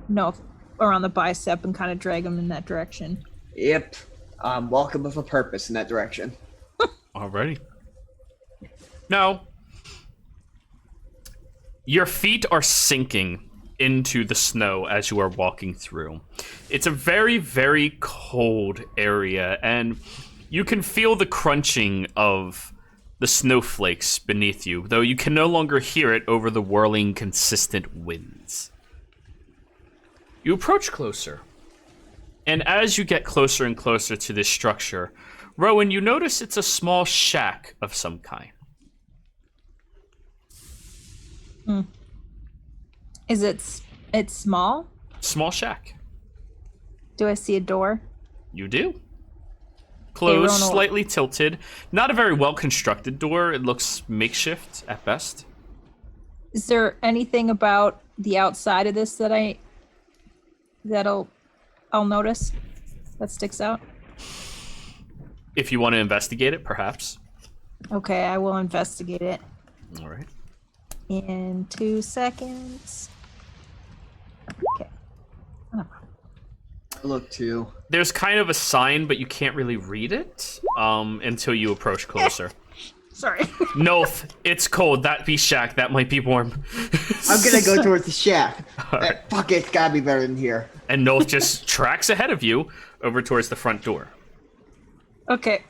Noth around the bicep and kind of drag him in that direction. Yep. I'm walking with a purpose in that direction. Alrighty. Now, your feet are sinking into the snow as you are walking through. It's a very, very cold area, and you can feel the crunching of the snowflakes beneath you, though you can no longer hear it over the whirling, consistent winds. You approach closer, and as you get closer and closer to this structure, Rowan, you notice it's a small shack of some kind. Is it's small? Small shack. Do I see a door? You do. Closed, Ronald. slightly tilted. Not a very well-constructed door. It looks makeshift at best. Is there anything about the outside of this that I'll notice that sticks out? If you want to investigate it, perhaps. Okay, I will investigate it All right. in 2 seconds. Okay. Look too. There's kind of a sign, but you can't really read it until you approach closer. Sorry. Noth, it's cold. That be shack. That might be warm. I'm gonna go towards the shack. Alright. Fuck it, it's gotta be better than here. And Noth just tracks ahead of you over towards the front door. Okay.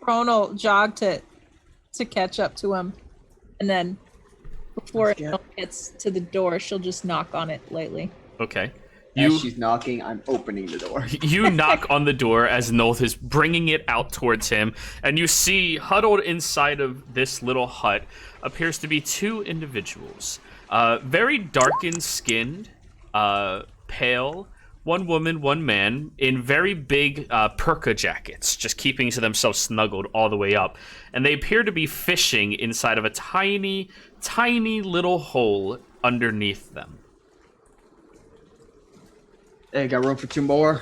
Rowan will jog to catch up to him, and then before Let's it get- gets to the door, she'll just knock on it lightly. Okay. As she's knocking, I'm opening the door. You knock on the door as Noth is bringing it out towards him, and you see huddled inside of this little hut appears to be 2 individuals. Very darkened skinned, pale, 1 woman, 1 man, in very big perka jackets, just keeping to themselves snuggled all the way up. And they appear to be fishing inside of a tiny, tiny little hole underneath them. Hey, got room for 2 more?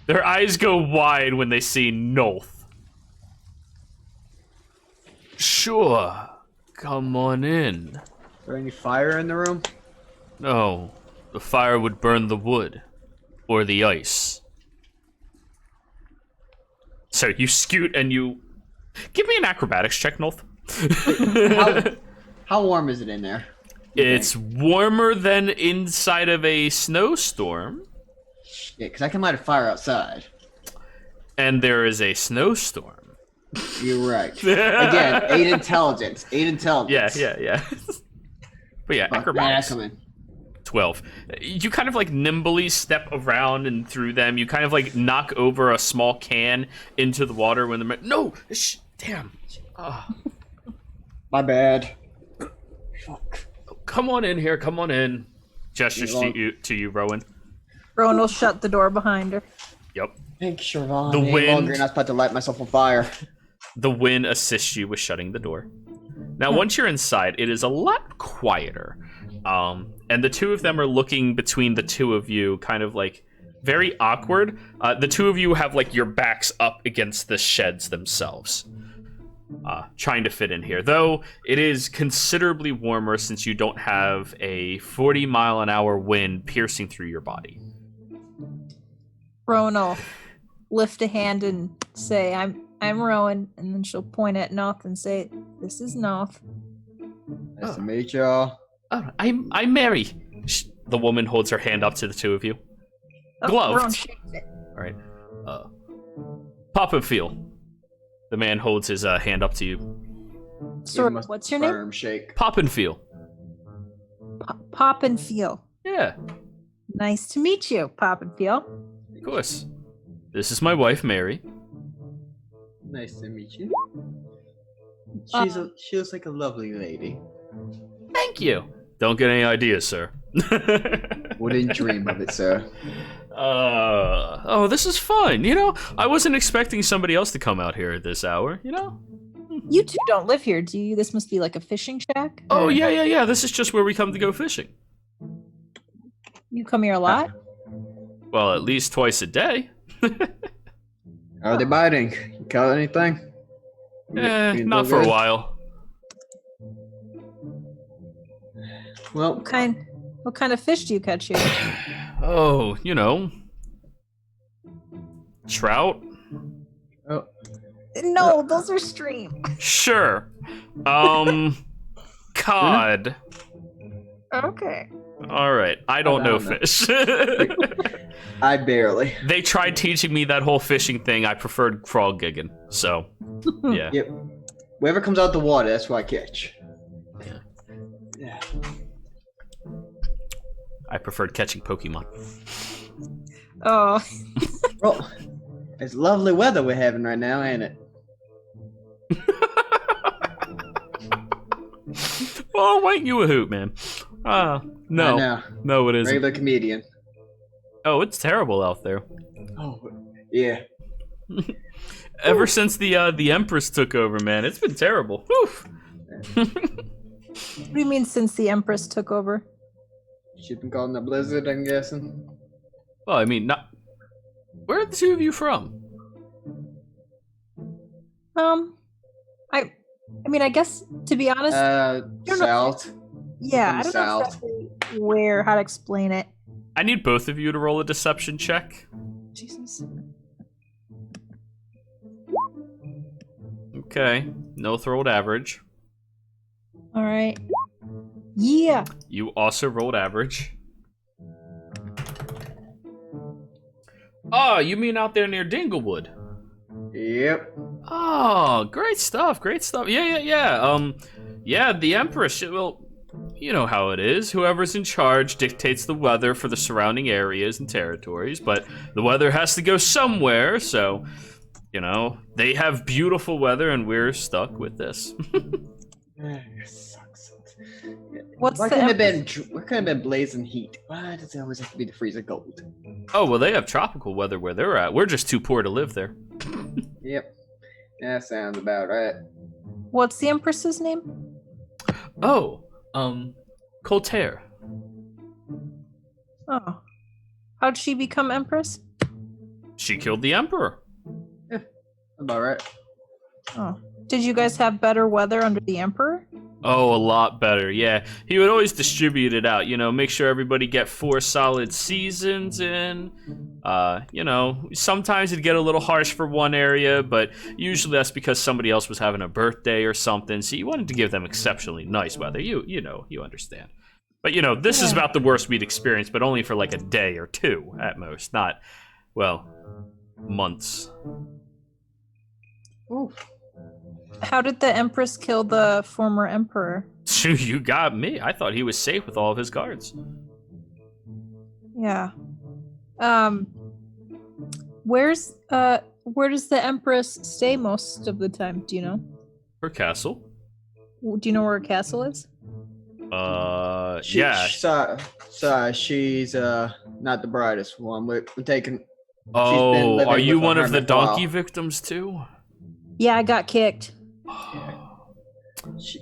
Their eyes go wide when they see Noth. Sure, come on in. Is there any fire in the room? No, the fire would burn the wood or the ice. So you scoot and you... Give me an acrobatics check, Noth. How warm is it in there? It's warmer than inside of a snowstorm, Yeah, because I can light a fire outside. and there is a snowstorm. You're right. Again, 8 intelligence. 8 intelligence. Yeah. But yeah, Fuck, acrobatics. come in. 12. You kind of like nimbly step around and through them. You kind of like knock over a small can into the water when the no, damn. My bad. Fuck. Come on in here. Come on in. Gestures to you, Rowan. Rowan will shut the door behind her. Yep. Thanks, Siobhan. The Any wind- longer, you're not about to light myself on fire. The wind assists you with shutting the door. Now, once you're inside, it is a lot quieter. And the 2 of them are looking between the 2 of you, kind of like very awkward. The 2 of you have like your backs up against the sheds themselves, trying to fit in here. Though it is considerably warmer since you don't have a 40-mile-an-hour wind piercing through your body. Rowan will lift a hand and say, I'm Rowan, and then she'll point at Noth and say, this is Noth. Nice to meet y'all. Oh, I'm Mary. The woman holds her hand up to the 2 of you. Gloved. Rowan shakes it. All right. Pop and feel. The man holds his hand up to you. Sort Give him a what's your name? firm shake. Pop and feel. Pop and Feel. Yeah, Nice to meet you, Pop and Feel. of course. This is my wife, Mary. Nice to meet you. She looks like a lovely lady. Thank you. Don't get any ideas, sir. Wouldn't dream of it, sir. Oh, this is fun. You know, I wasn't expecting somebody else to come out here at this hour, you know? You two don't live here, do you? This must be like a fishing shack. Oh, yeah. This is just where we come to go fishing. You come here a lot? Well, at least twice a day. Are they biting? You caught anything? Not for a while. Well, What kind of fish do you catch here? Oh, you know. Trout? oh, No, those are stream. Sure. Cod. Okay. All right. I don't know don't know. fish. I barely. They tried teaching me that whole fishing thing. I preferred frog gigging. So, yeah. Yep. Whatever comes out the water, that's what I catch. Yeah. I preferred catching Pokemon. Oh, Well, it's lovely weather we're having right now, ain't it? Oh, why ain't you a hoot, man? I No. know. No, it isn't. Regular comedian. Oh, it's terrible out there. Oh, yeah. Ever since the Empress took over, man, it's been terrible. Oof. what do you mean since the Empress took over? She's been called in a blizzard, I'm guessing. Well, I mean, not. Where are the two of you from? I mean, I guess to be honest, don't know. South. yeah, from I the don't know south. exactly how to explain it. I need both of you to roll a deception check. Jesus. Okay. Noth rolled average. All right. Yeah. You also rolled average. Oh, you mean out there near Dinglewood? Yep. Oh, great stuff, great stuff. Yeah. Yeah, the Empress, well, you know how it is. Whoever's in charge dictates the weather for the surrounding areas and territories, but the weather has to go somewhere, so, you know, they have beautiful weather and we're stuck with this. It sucks. What's Why the couldn't it Empress? been? Why couldn't it been blazing heat? Why does it always have to be the freezer cold? Oh, well, they have tropical weather where they're at. We're just too poor to live there. Yep. That sounds about right. What's the Empress's name? Oh, Coltaire. Oh. How'd she become Empress? She killed the Emperor. About right. Oh. Did you guys have better weather under the Emperor? Oh, a lot better, yeah. He would always distribute it out, you know, make sure everybody get 4 solid seasons in. You know, sometimes it'd get a little harsh for one area, but usually that's because somebody else was having a birthday or something, so you wanted to give them exceptionally nice weather. You know, you understand. But, you know, this is about the worst we'd experienced, but only for like a day or two at most, not, well, months. Oof. How did the Empress kill the former Emperor? You got me. I thought he was safe with all of his guards. Yeah. Where does the Empress stay most of the time? Do you know? Her castle. Do you know where her castle is? Yeah. Sorry, she's not the brightest one. We're taking. Oh, living are you with a one of the hermit for a while. donkey victims too? Yeah, I got kicked.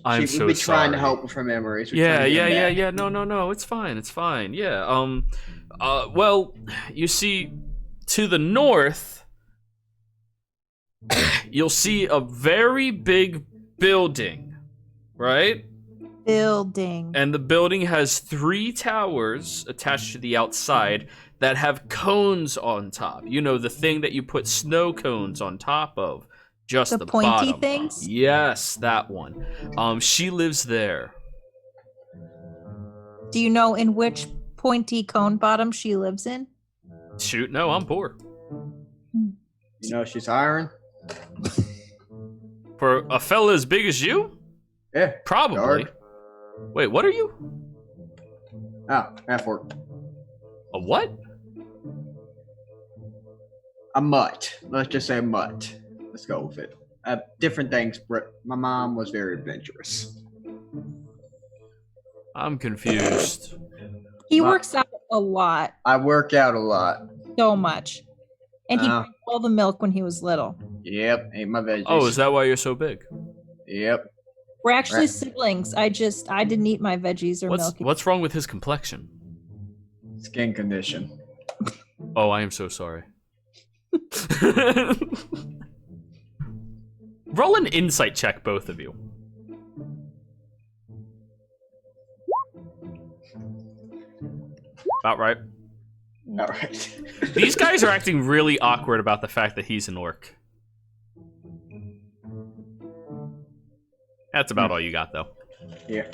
I'm We've so been trying to sorry. help with her memories. We're trying to get them back. No, it's fine. Yeah. Well, you see, to the north, you'll see a very big building, right? Building. And the building has 3 towers attached to the outside that have cones on top. You know, the thing that you put snow cones on top of. Just The the pointy bottom. things? Yes, that one. She lives there. Do you know in which pointy cone bottom she lives in? Shoot, no, I'm poor. You know she's hiring. For a fella as big as you? Yeah. Probably. Guard. Wait, what are you? Oh, half work. A what? a mutt. Let's just say a mutt. Let's go with it. Different things, but my mom was very adventurous. I'm confused. He Well- works out a lot, I work out a lot. so much. And he Oh. drank all the milk when he was little. Yep, ate my veggies. Oh, is that why you're so big? Yep. We're actually Right. siblings. I didn't eat my veggies or milk. What's wrong with his complexion? Skin condition. Oh, I am so sorry. Roll an insight check, both of you. About right. All right. These guys are acting really awkward about the fact that he's an orc. That's about all you got, though. Yeah.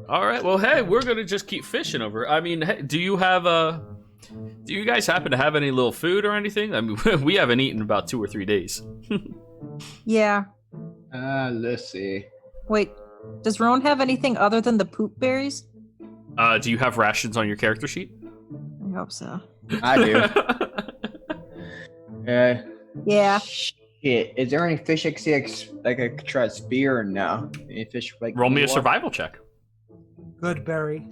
All right. Well, hey, we're gonna just keep fishing over. I mean, hey, do you guys happen to have any little food or anything? I mean, we haven't eaten in about 2 or 3 days. Yeah. Let's see. Wait, does Rowan have anything other than the poop berries? Do you have rations on your character sheet? I hope so. I do. Yeah. Shit. Is there any fish I could try to spear or no? Any fish like Roll me a what? survival check. Good berry.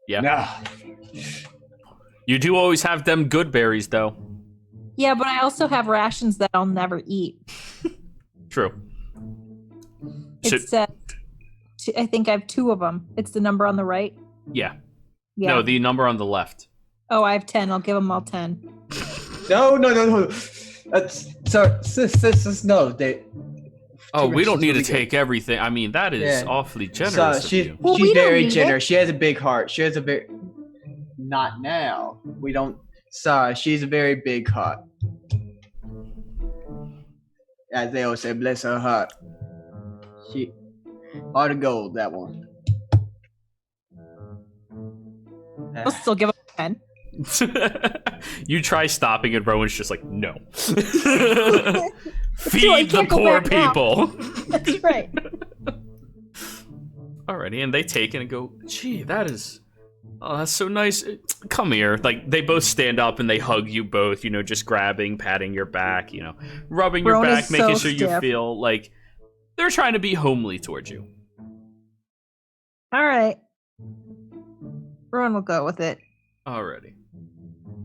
Yeah. No. You do always have them good berries, though. Yeah, but I also have rations that I'll never eat. True. So, It's I think I have 2 of them. It's the number on the right. yeah. Yeah. No, the number on the left. Oh, I have 10. I'll give them all 10. No. That's sorry, sis, no. They. Oh, we don't rations need would to be good. take everything. I mean, that is Yeah. awfully generous So of you. Well, she's we don't very need generous. it. She has a big heart. She has a very. Not now. We don't. Sorry, she's a very big heart. As they always say, bless her heart. She. Heart of gold, that one. I'll still give them 10. You try stopping and Rowan's just like, no. Dude, I Feed the can't go poor back now. people. That's right. Alrighty, and they take it and go, gee, that's so nice. Come here. Like, they both stand up and they hug you both, just grabbing, patting your back, rubbing your Rowan back, is making so sure you stiff. feel like they're trying to be homely towards you. All right. Rowan will go with it. Alrighty.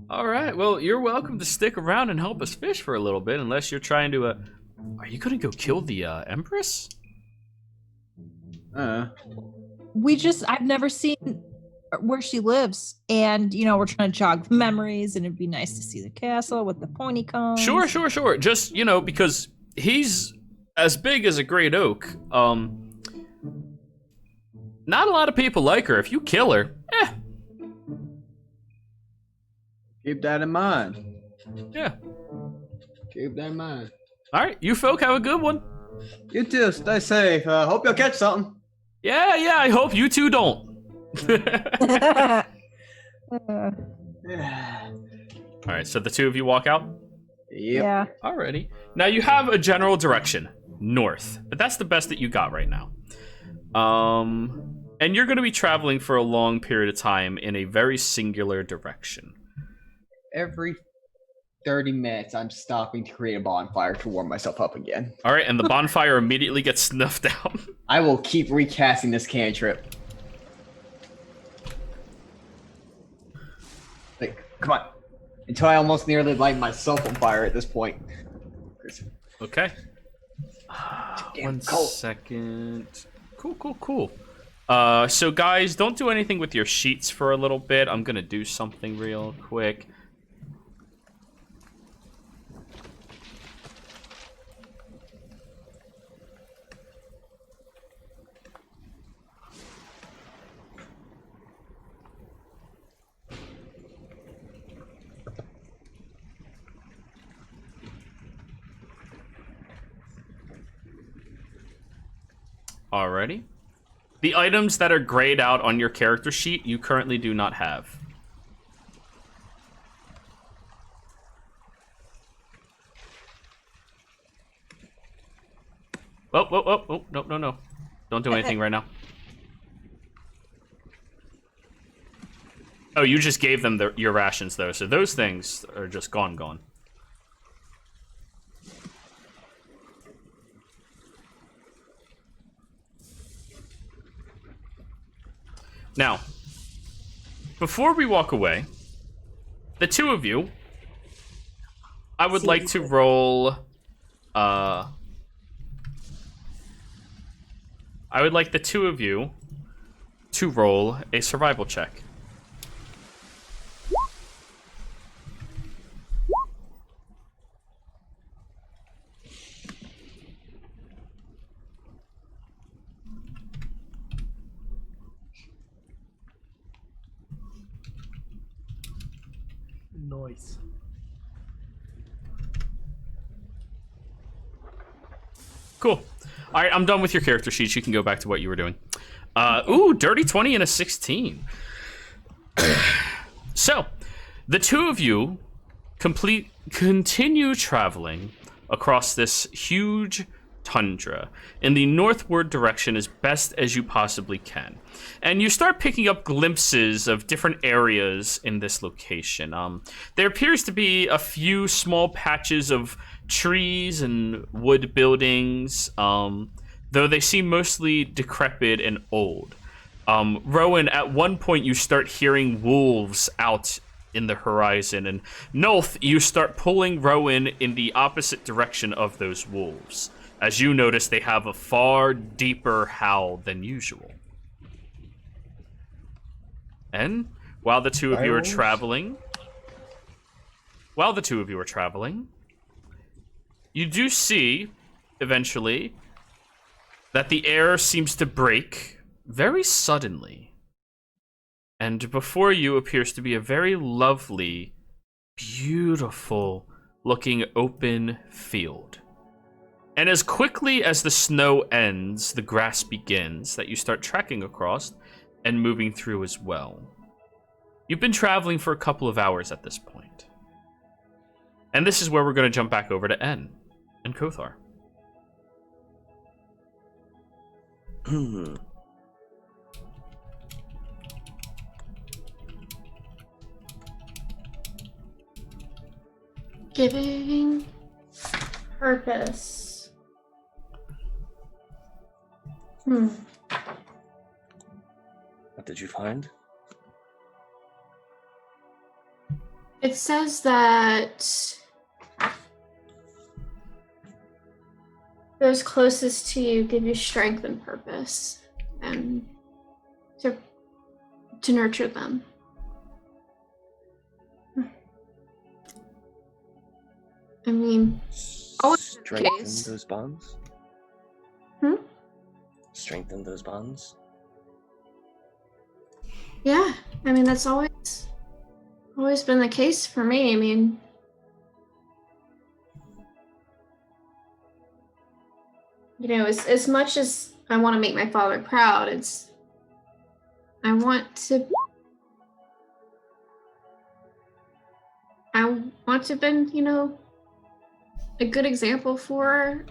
Alright, well, you're welcome to stick around and help us fish for a little bit, unless you're trying to, Are you gonna go kill the, Empress? I've never seen where she lives, and we're trying to jog memories, and it'd be nice to see the castle with the pointy cones. Sure. Just, because he's as big as a great oak. Not a lot of people like her. If you kill her, Keep that in mind. yeah. Keep that in mind. Alright, you folk have a good one. You too. Stay safe. Hope you'll catch something. Yeah, I hope you two don't. Alright, so the two of you walk out? Yep. Yeah. Alrighty. Now you have a general direction, north, but that's the best that you got right now. And you're going to be traveling for a long period of time in a very singular direction. Every 30 minutes, I'm stopping to create a bonfire to warm myself up again. Alright, and the bonfire immediately gets snuffed out. I will keep recasting this cantrip. Like, come on. Until I almost nearly light myself on fire at this point. Okay. Damn One cold. second. Cool. So guys, don't do anything with your sheets for a little bit. I'm gonna do something real quick. Alrighty. The items that are grayed out on your character sheet, you currently do not have. Oh, no. Don't do anything right now. Oh, you just gave them your rations, though, so those things are just gone. Now, before we walk away, the two of you, I would like to roll, I would like the two of you to roll a survival check. Noise. Cool. All right, I'm done with your character sheets. You can go back to what you were doing. Ooh, dirty 20 and a 16. So, the two of you continue traveling across this huge tundra in the northward direction as best as you possibly can. And you start picking up glimpses of different areas in this location. There appears to be a few small patches of trees and wood buildings, though they seem mostly decrepit and old. Rowan, at one point you start hearing wolves out in the horizon, and Nolth, you start pulling Rowan in the opposite direction of those wolves. As you notice, they have a far deeper howl than usual. And while the two of you are traveling, you do see, eventually, that the air seems to break very suddenly. And before you appears to be a very lovely, beautiful-looking open field. And as quickly as the snow ends, the grass begins that you start trekking across and moving through as well. You've been traveling for a couple of hours at this point. And this is where we're going to jump back over to En and Kothar. Giving purpose. What did you find? It says that those closest to you give you strength and purpose, and to nurture them. I mean, always been the Strengthen case. those bonds? Strengthen those bonds? Yeah, I mean that's always been the case for me. I mean, you know, as much as I want to make my father proud, I want to have been, you know, a good example for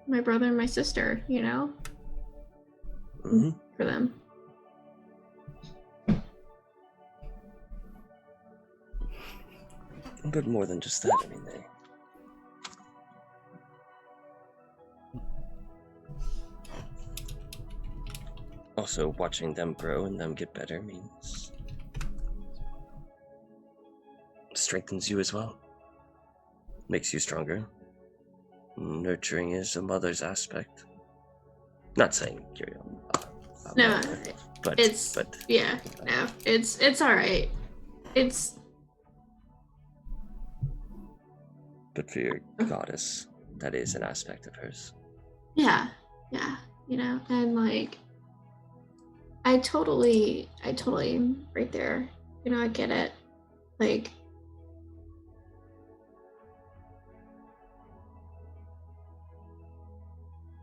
my brother and my sister, you know, for them. But more than just that, I mean, also watching them grow and them get better means strengthens you as well. Makes you stronger. Nurturing is a mother's aspect. Not saying you're No, but yeah, no, it's all right. But for your goddess, that is an aspect of hers. Yeah, you know, and like, I totally am right there. You know, I get it. Like,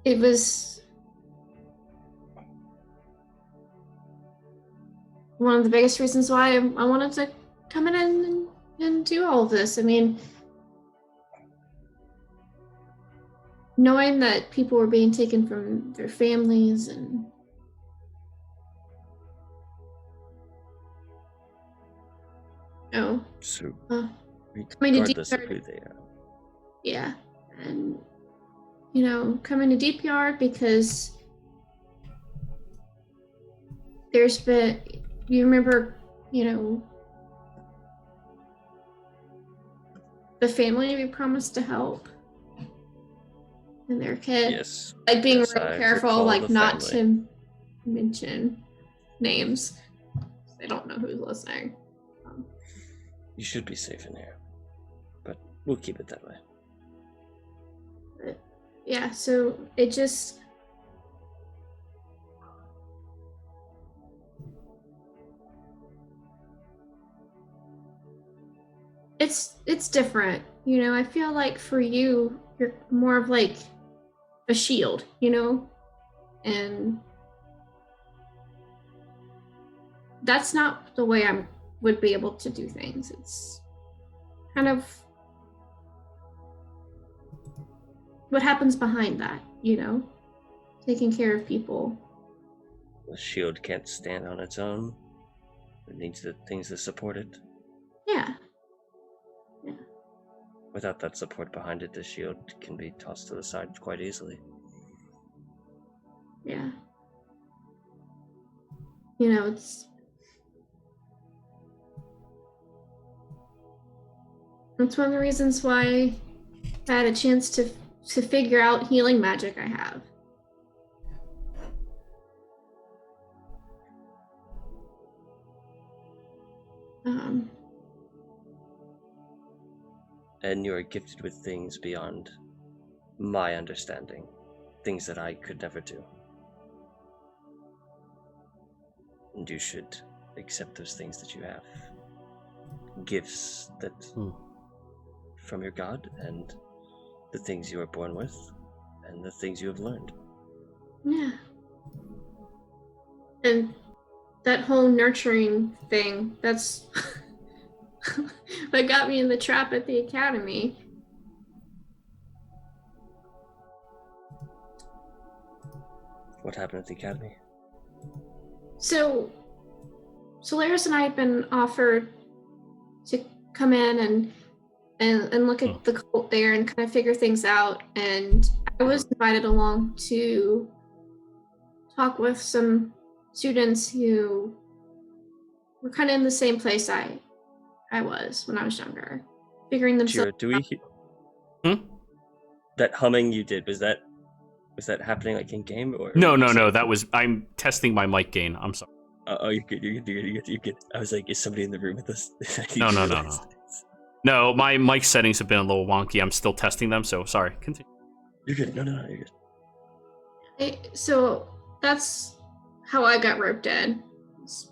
it was one of the biggest reasons why I wanted to come in and do all of this. I mean, knowing that people were being taken from their families and So, Uh, coming to regardless of DPR, who they are. yeah, and coming to DPR because there's been, you remember, the family we promised to help and their kid. Yes. Like being Yes, really I careful, recall like the not family. to mention names. They don't know who's listening. You should be safe in here. But we'll keep it that way. But yeah, so it just it's different. I feel like for you, you're more of like a shield, and that's not the way I would be able to do things. It's kind of what happens behind that, taking care of people. The shield can't stand on its own. It needs the things that support it. Yeah. Without that support behind it, the shield can be tossed to the side quite easily. Yeah. It's one of the reasons why I had a chance to figure out healing magic I have. And you are gifted with things beyond my understanding. Things that I could never do. And you should accept those things that you have. Gifts that from your God, and the things you are born with, and the things you have learned. Yeah. And that whole nurturing thing, that's what got me in the trap at the academy. What happened at the academy? So Solaris and I had been offered to come in and look at the cult there and kind of figure things out, and I was invited along to talk with some students who were kind of in the same place I was when I was younger, figuring themselves Jira, do we Hmm? That humming you did, was that happening like in game or No. That was I'm testing my mic gain. I'm sorry. Oh, you're good. I was like, is somebody in the room with us? No. No, my mic settings have been a little wonky. I'm still testing them, so sorry. Continue. You're good. No, you're good. So that's how I got roped in,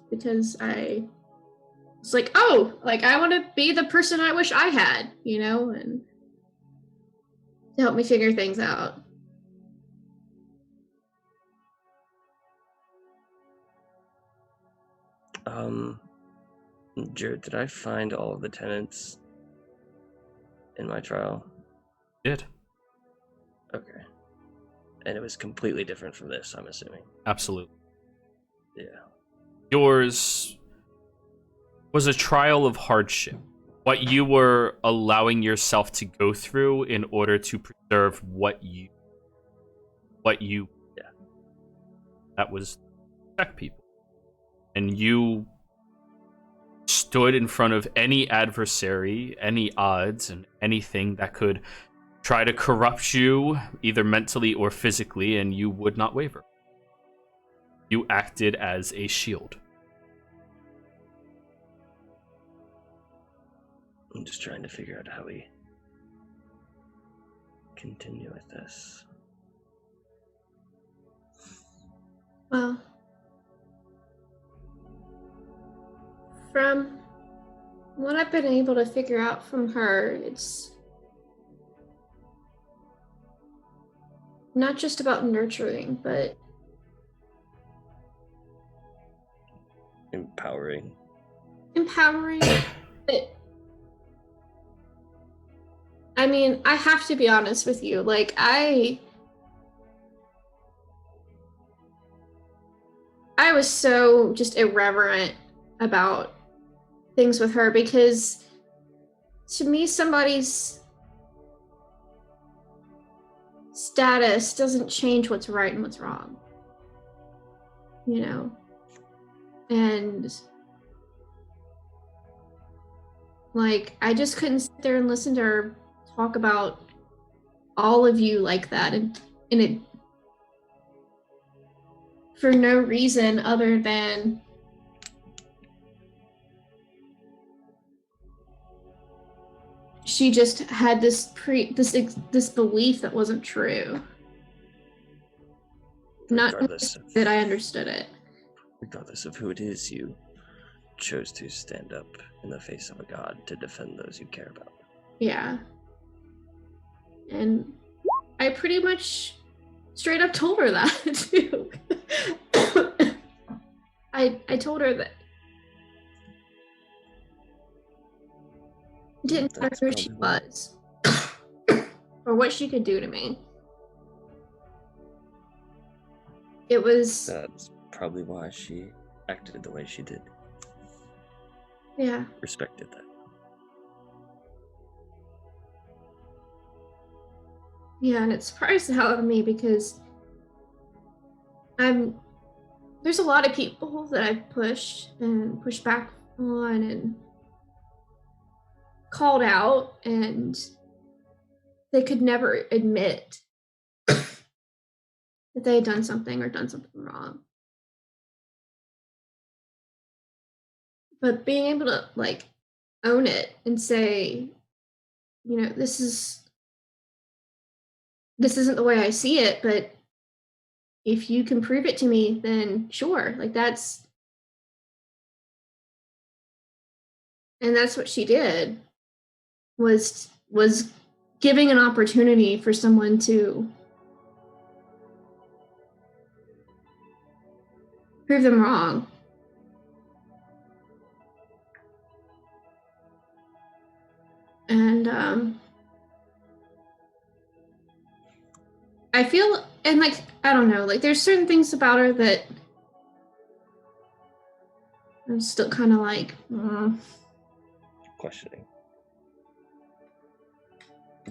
because I was like, oh, like I want to be the person I wish I had, and to help me figure things out. Jared, did I find all of the tenants in my trial? Did. Okay. And it was completely different from this, I'm assuming. Absolutely. Yeah. Yours was a trial of hardship. What you were allowing yourself to go through in order to preserve what you that was protect people. And you stood in front of any adversary, any odds, and anything that could try to corrupt you, either mentally or physically, and you would not waver. You acted as a shield. I'm just trying to figure out how we continue with this. Well, from what I've been able to figure out from her, it's not just about nurturing, but Empowering. But I mean, I have to be honest with you. Like, I was so just irreverent about things with her, because to me, somebody's status doesn't change what's right and what's wrong. You know? And like, I just couldn't sit there and listen to her talk about all of you like that, and it for no reason other than she just had this belief that wasn't true. Not that I understood it. Regardless of who it is, you chose to stand up in the face of a god to defend those you care about. Yeah. And I pretty much straight up told her that too. I told her that it didn't matter who she was or what she could do to me. It was... That's probably why she acted the way she did. Yeah. Respected that. Yeah, and it surprised the hell out of me because there's a lot of people that I've pushed and pushed back on and called out, and they could never admit that they had done something or done something wrong. But being able to like own it and say, you know, this isn't the way I see it, but if you can prove it to me, then sure. Like that's what she did, was giving an opportunity for someone to prove them wrong. And I feel, and like, I don't know, like there's certain things about her that I'm still kind of like, questioning.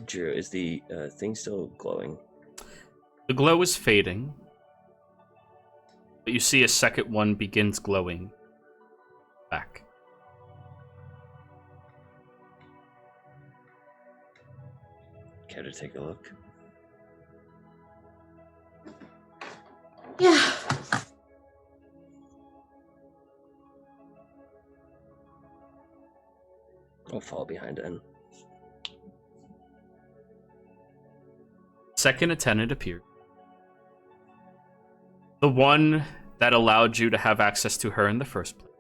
Drew, is the thing still glowing? The glow is fading, but you see a second one begins glowing back. Care to take a look? yeah. I'll fall behind N. Second attendant appeared. The one that allowed you to have access to her in the first place.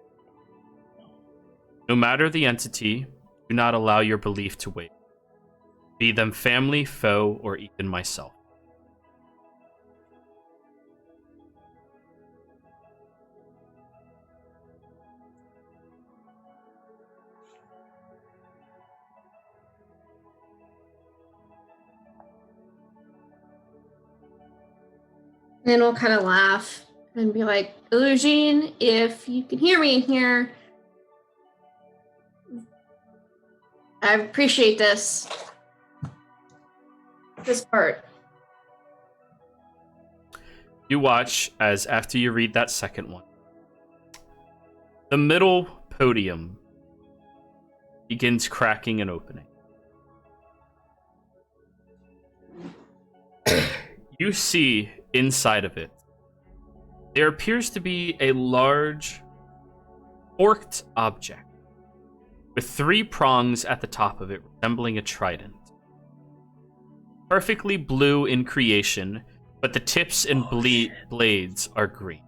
No matter the entity, do not allow your belief to waver. Be them family, foe, or even myself. Then we'll kind of laugh and be like, Illusion, if you can hear me in here, I appreciate this part. You watch as after you read that second one, the middle podium begins cracking and opening. You see inside of it, there appears to be a large forked object with 3 prongs at the top of it, resembling a trident. Perfectly blue in creation, but the tips and blades are green.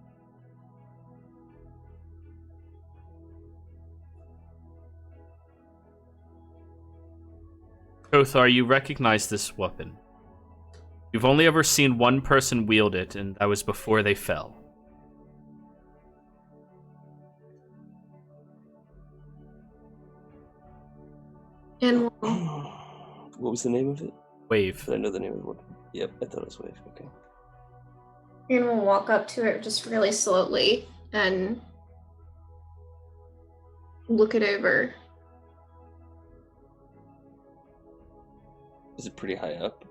Kothar, you recognize this weapon. You've only ever seen one person wield it, and that was before they fell. And What was the name of it? Wave. Did I know the name of the weapon? Yep, I thought it was Wave. Okay. we'll walk up to it just really slowly and look it over. Is it pretty high up?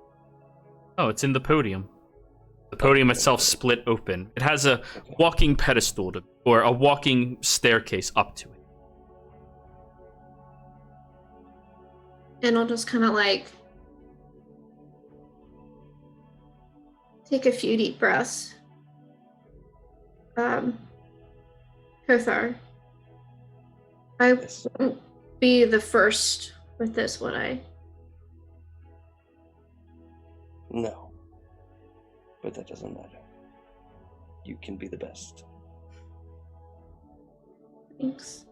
Oh, it's in the podium. The podium itself split open. It has a walking pedestal or a walking staircase up to it. And I'll just kind of like take a few deep breaths. Kothar, I won't be the first with this, would I? No. But that doesn't matter. You can be the best. Thanks.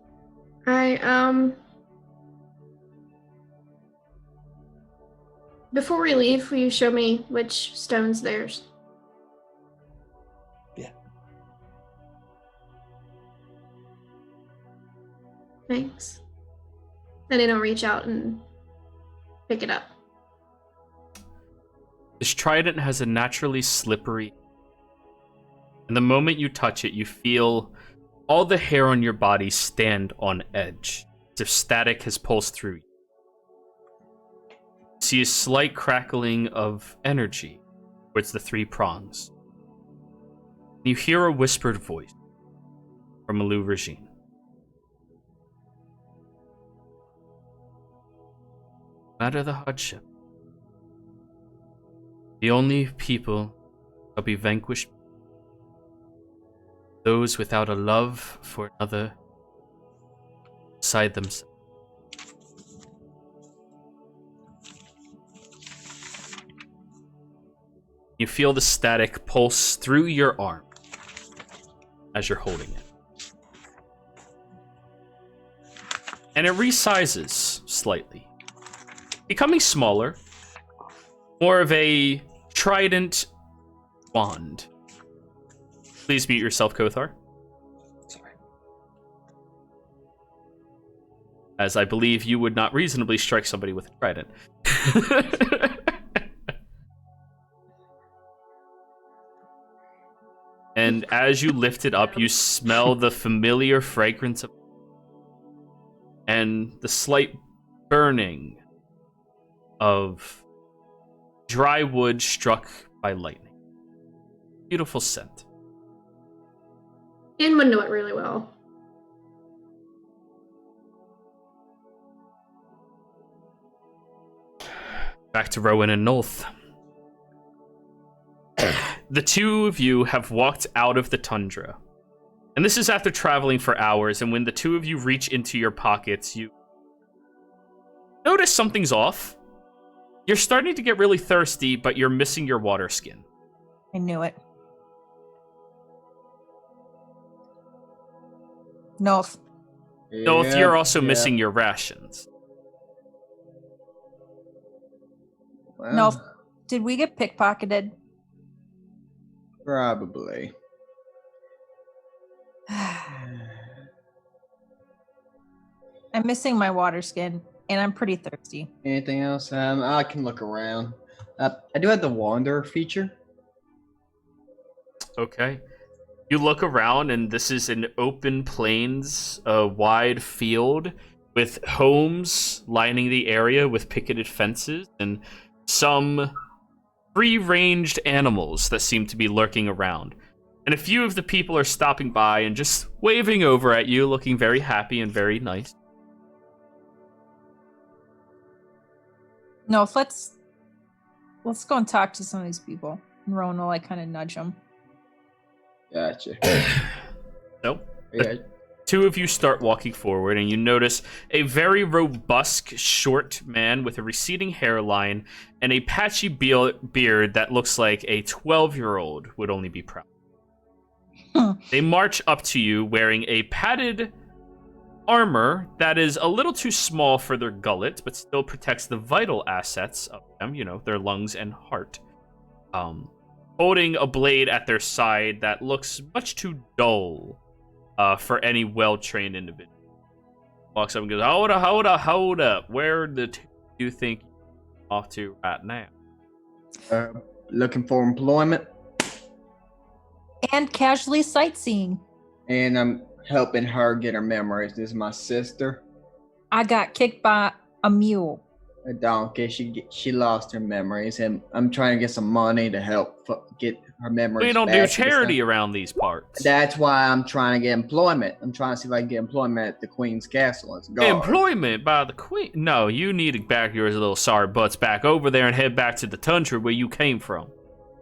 Before we leave, will you show me which stone's theirs? Yeah. Thanks. Then I don't reach out and pick it up. This trident has a naturally slippery. And the moment you touch it, you feel all the hair on your body stand on edge, as if static has pulsed through you. You see a slight crackling of energy towards the three prongs. You hear a whispered voice from Alu Regine. No matter the hardship, the only people shall be vanquished, those without a love for another beside themselves. You feel the static pulse through your arm as you're holding it. And it resizes slightly, becoming smaller, more of a trident wand. Please mute yourself, Kothar. Sorry. As I believe you would not reasonably strike somebody with a trident. And as you lift it up, you smell the familiar fragrance of and the slight burning of dry wood struck by lightning. Beautiful scent. And would know it really well. Back to Rowan and Nolth. The two of you have walked out of the tundra. And this is after traveling for hours, and when the two of you reach into your pockets, you notice something's off. You're starting to get really thirsty, but you're missing your water skin. I knew it. Nolth. Nolth, you're also missing your rations. Well, Nolth, did we get pickpocketed? Probably. I'm missing my water skin, and I'm pretty thirsty. Anything else? I can look around. I do have the Wanderer feature. Okay. You look around, and this is an open plains, a wide field with homes lining the area with picketed fences and some free-ranged animals that seem to be lurking around. And a few of the people are stopping by and just waving over at you, looking very happy and very nice. No, let's go and talk to some of these people. And Rowan will kind of nudge them. Gotcha. So, Yeah. two of you start walking forward, and you notice a very robust, short man with a receding hairline and a patchy beard that looks like a 12-year-old would only be proud. They march up to you wearing a padded armor that is a little too small for their gullet, but still protects the vital assets of them, their lungs and heart. Holding a blade at their side that looks much too dull for any well-trained individual. Walks up and goes, hold up. Where do you think you're off to right now? Looking for employment, And casually sightseeing. and I'm helping her get her memories. This is my sister. I got kicked by a mule. a donkey. She lost her memories, and I'm trying to get some money to help get her memories. We don't back do charity around these parts. That's why I'm trying to get employment. I'm trying to see if I can get employment at the Queen's Castle as a guard. Employment by the Queen? No, you need to back your little sorry butts back over there and head back to the tundra where you came from.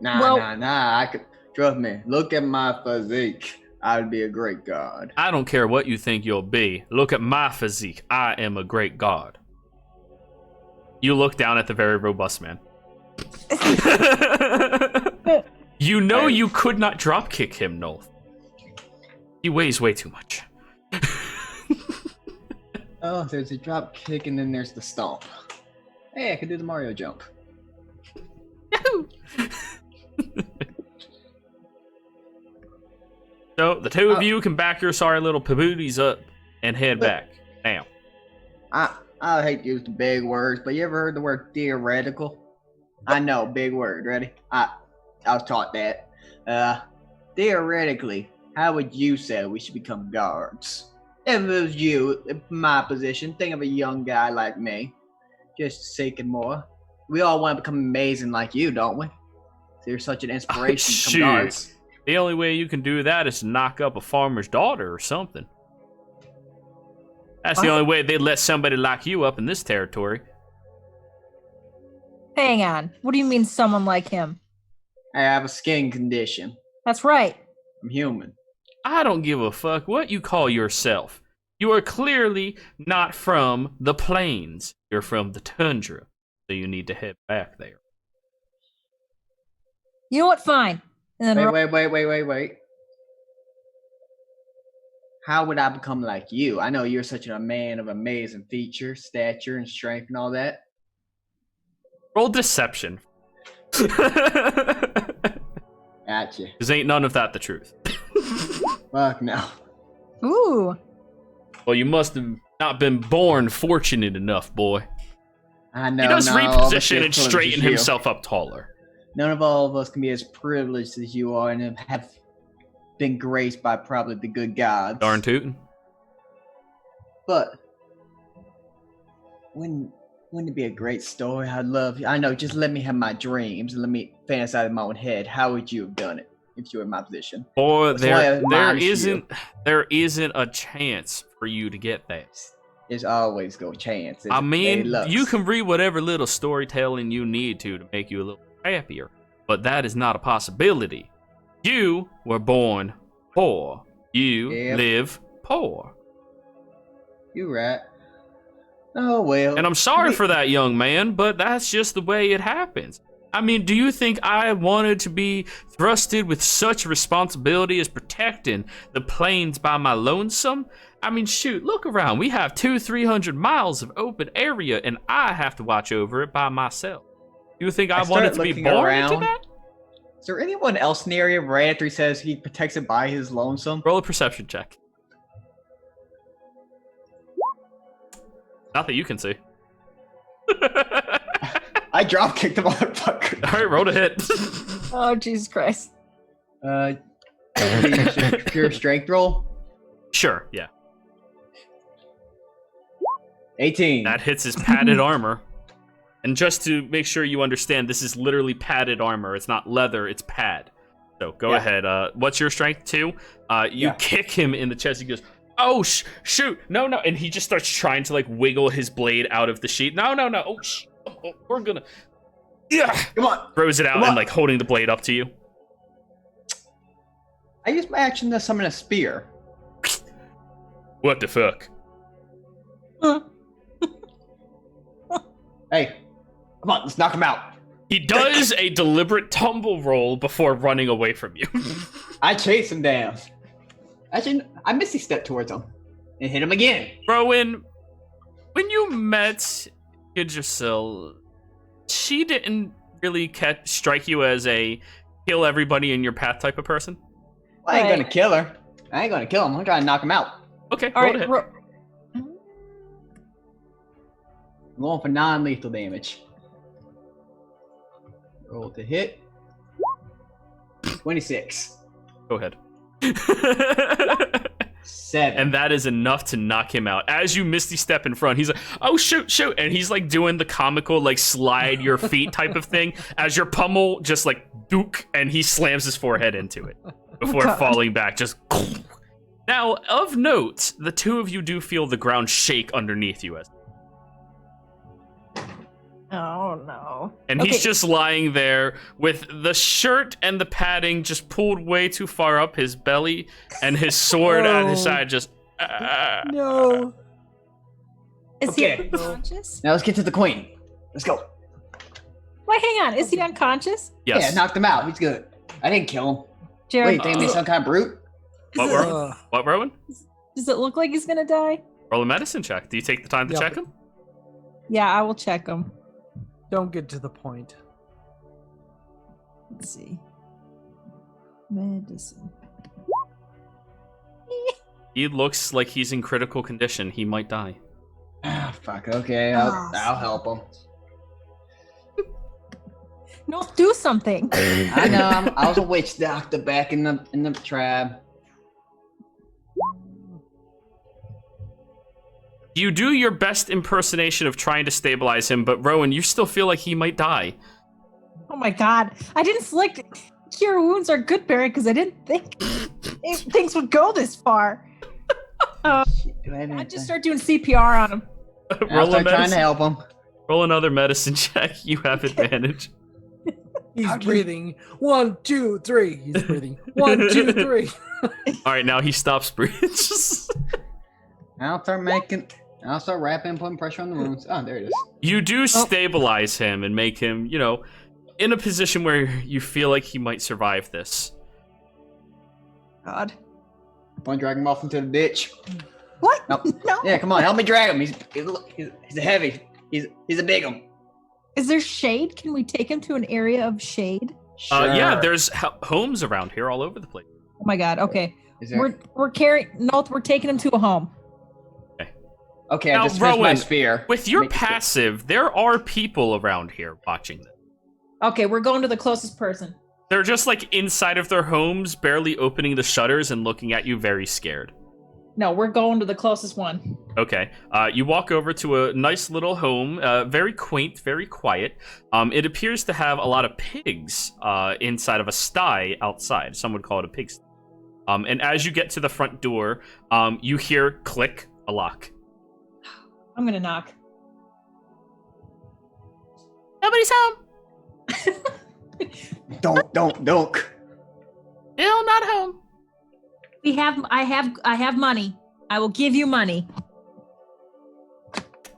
Nah. I could trust me. Look at my physique. I would be a great god. I don't care what you think you'll be. Look at my physique. I am a great god. You look down at the very robust man. You know you could not dropkick him, Nolth. He weighs way too much. Oh, there's a drop kick and then there's the stomp. Hey, I could do the Mario jump. So the two of you can back your sorry little pabooties up and head back now. I hate to use the big words, but you ever heard the word theoretical? I know, big word. Ready? I was taught that. Theoretically, how would you say we should become guards? If it was you, in my position, think of a young guy like me, just seeking more. We all want to become amazing like you, don't we? So you're such an inspiration to become guards. The only way you can do that is to knock up a farmer's daughter or something. That's the only way they'd let somebody like you up in this territory. Hang on. What do you mean someone like him? I have a skin condition. That's right. I'm human. I don't give a fuck what you call yourself. You are clearly not from the plains. You're from the tundra. So you need to head back there. You know what? Fine. And then Wait. How would I become like you? I know you're such a man of amazing features, stature, and strength and all that. Roll deception. Gotcha. Because ain't none of that the truth. Fuck no. Ooh. Well, you must have not been born fortunate enough, boy. I know. He does reposition and straighten you. himself up taller. None of all of us can be as privileged as you are and have been graced by probably the good gods. Darn tootin'. But wouldn't it be a great story? I know, just let me have my dreams and let me fantasize in my own head. How would you have done it if you were in my position? Boy, there isn't a chance for you to get that. There's always go chance. I mean, you can read whatever little storytelling you need to make you a little happier, but that is not a possibility. You were born poor. You live poor. You right. Oh, well. And I'm sorry for that, young man, but that's just the way it happens. I mean, do you think I wanted to be thrusted with such responsibility as protecting the plains by my lonesome? I mean, shoot, look around. We have 200-300 miles of open area, and I have to watch over it by myself. Do you think I wanted to be born into that? Is there anyone else in the area right after he says he protects it by his lonesome? Roll a perception check. Not that you can see. I drop kicked the motherfucker. All right, roll a hit. Oh, Jesus Christ. Pure strength roll? Sure, yeah. 18. That hits his padded armor. And just to make sure you understand, this is literally padded armor. It's not leather, it's pad. So go ahead. What's your strength, 2? You kick him in the chest. He goes, oh, shoot. No. And he just starts trying to, like, wiggle his blade out of the sheath. No. Oh, we're gonna... Yeah. Come on. Throws it out and, like, holding the blade up to you. I used my action to summon a spear. What the fuck? Hey, come on, let's knock him out. He does a deliberate tumble roll before running away from you. I chase him down. Actually, I misty step towards him and hit him again. Rowan, when you met Yggdrasil, she didn't really strike you as a kill everybody in your path type of person? Well, I ain't gonna kill her. I ain't gonna kill him. I'm trying to knock him out. Okay, All roll right, to hit. I'm going for non-lethal damage. Roll to hit. 26. Go ahead. 7. And that is enough to knock him out. As you misty step in front, he's like, oh, shoot. And he's like doing the comical, like, slide your feet type of thing as your pummel just like dook, and he slams his forehead into it before falling back. Just. Now, of note, the two of you do feel the ground shake underneath you. Oh no. And he's just lying there with the shirt and the padding just pulled way too far up his belly and his sword at his side just... No. Is Okay. he unconscious? Now let's get to the queen. Let's go. Wait, hang on. Is he unconscious? Yes. Yeah, knocked him out. He's good. I didn't kill him. Jared, Wait, think he's some kind of brute? What, Rowan? What, Rowan? does it look like he's gonna die? Roll a medicine check. Do you take the time to Yep. check him? Yeah, I will check him. Don't get to the point. Let's see. Medicine. He looks like he's in critical condition. He might die. Ah, fuck. Okay, Oh, I'll help him. No, do something. I know. I was a witch doctor back in the tribe. You do your best impersonation of trying to stabilize him, but Rowan, you still feel like he might die. Oh my god. I didn't select cure wounds are good, Barry, because I didn't think things would go this far. I just start doing CPR on him. I'll start trying to help him. Roll another medicine check. You have advantage. He's breathing. 1, 2, 3. He's breathing. 1, 2, 3. All right, now he stops breathing. I'll start wrapping and putting pressure on the wounds. Oh, there it is. You do stabilize him and make him, in a position where you feel like he might survive this. God. Want to drag him off into the ditch? What? Nope. No. Yeah, come on, help me drag him. He's a heavy. He's a big one. Is there shade? Can we take him to an area of shade? Yeah, there's homes around here all over the place. Oh my god. Okay. Is there... We're taking him to a home. Okay, Now, I just finished my Rowan, sphere. With your Make it passive, there are people around here watching this. Okay, we're going to the closest person. They're just like inside of their homes, barely opening the shutters and looking at you very scared. No, we're going to the closest one. Okay. You walk over to a nice little home, very quaint, very quiet. It appears to have a lot of pigs inside of a sty outside. Some would call it a pigsty. And as you get to the front door, you hear click a lock. I'm gonna knock. Nobody's home. Don't. Still not home. I have money. I will give you money.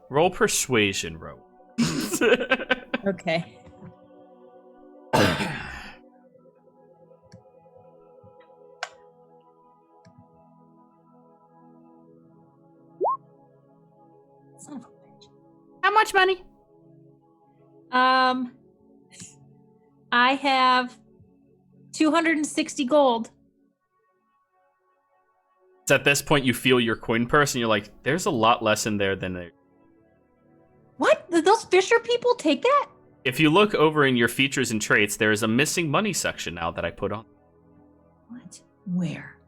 Roll persuasion, Ro. Okay. Son of a bitch. How much money? I have 260 gold. At this point, you feel your coin purse, and you're like, "There's a lot less in there than there." What? Did those Fisher people take that? If you look over in your features and traits, there is a missing money section now that I put on. What? Where?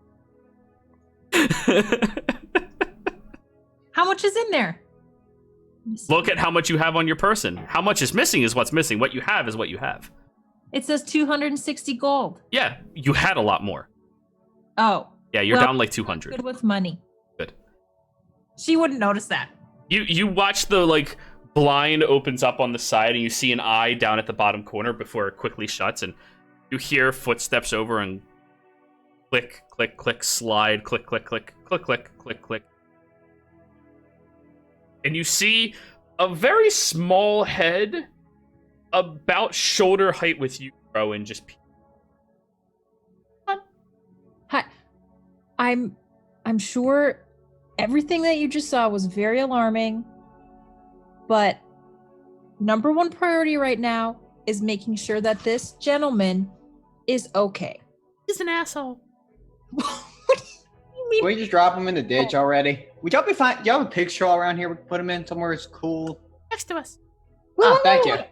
How much is in there? Look at how much you have on your person. How much is missing is what's missing. What you have is what you have. It says 260 gold. Yeah, you had a lot more. Oh. Yeah, you're Well, down like 200. Good with money. Good. She wouldn't notice that. You watch the blind opens up on the side, and you see an eye down at the bottom corner before it quickly shuts, and you hear footsteps over and click, click, click, slide, click, click, click, click, click, click, click. And you see a very small head, about shoulder height with you, bro, and just. Hi. I'm sure everything that you just saw was very alarming, but number one priority right now is making sure that this gentleman is okay. He's an asshole. What do you mean? Can we just drop him in the ditch already? Would y'all be fine? Y'all have a pig straw around here? We can put him in somewhere it's cool. Next to us. Oh, thank you. What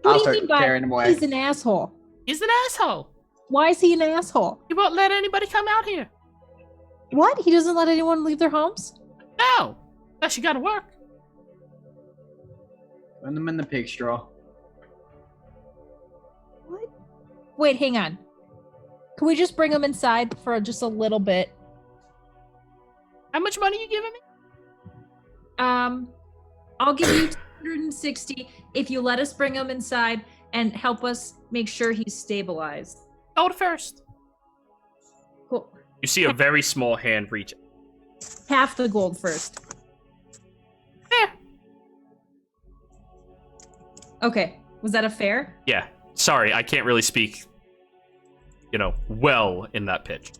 I'll do you start mean by carrying him away. he's an asshole? He's an asshole. Why is he an asshole? He won't let anybody come out here. What? He doesn't let anyone leave their homes? No, unless you gotta work. Put them in the pig straw. What? Wait, hang on. Can we just bring him inside for just a little bit? How much money you giving me? I'll give you 260 if you let us bring him inside and help us make sure he's stabilized. Gold first. Cool. You see a very small hand reach. Half the gold first. Fair. Okay. Was that a fair? Yeah. Sorry, I can't really speak, well in that pitch.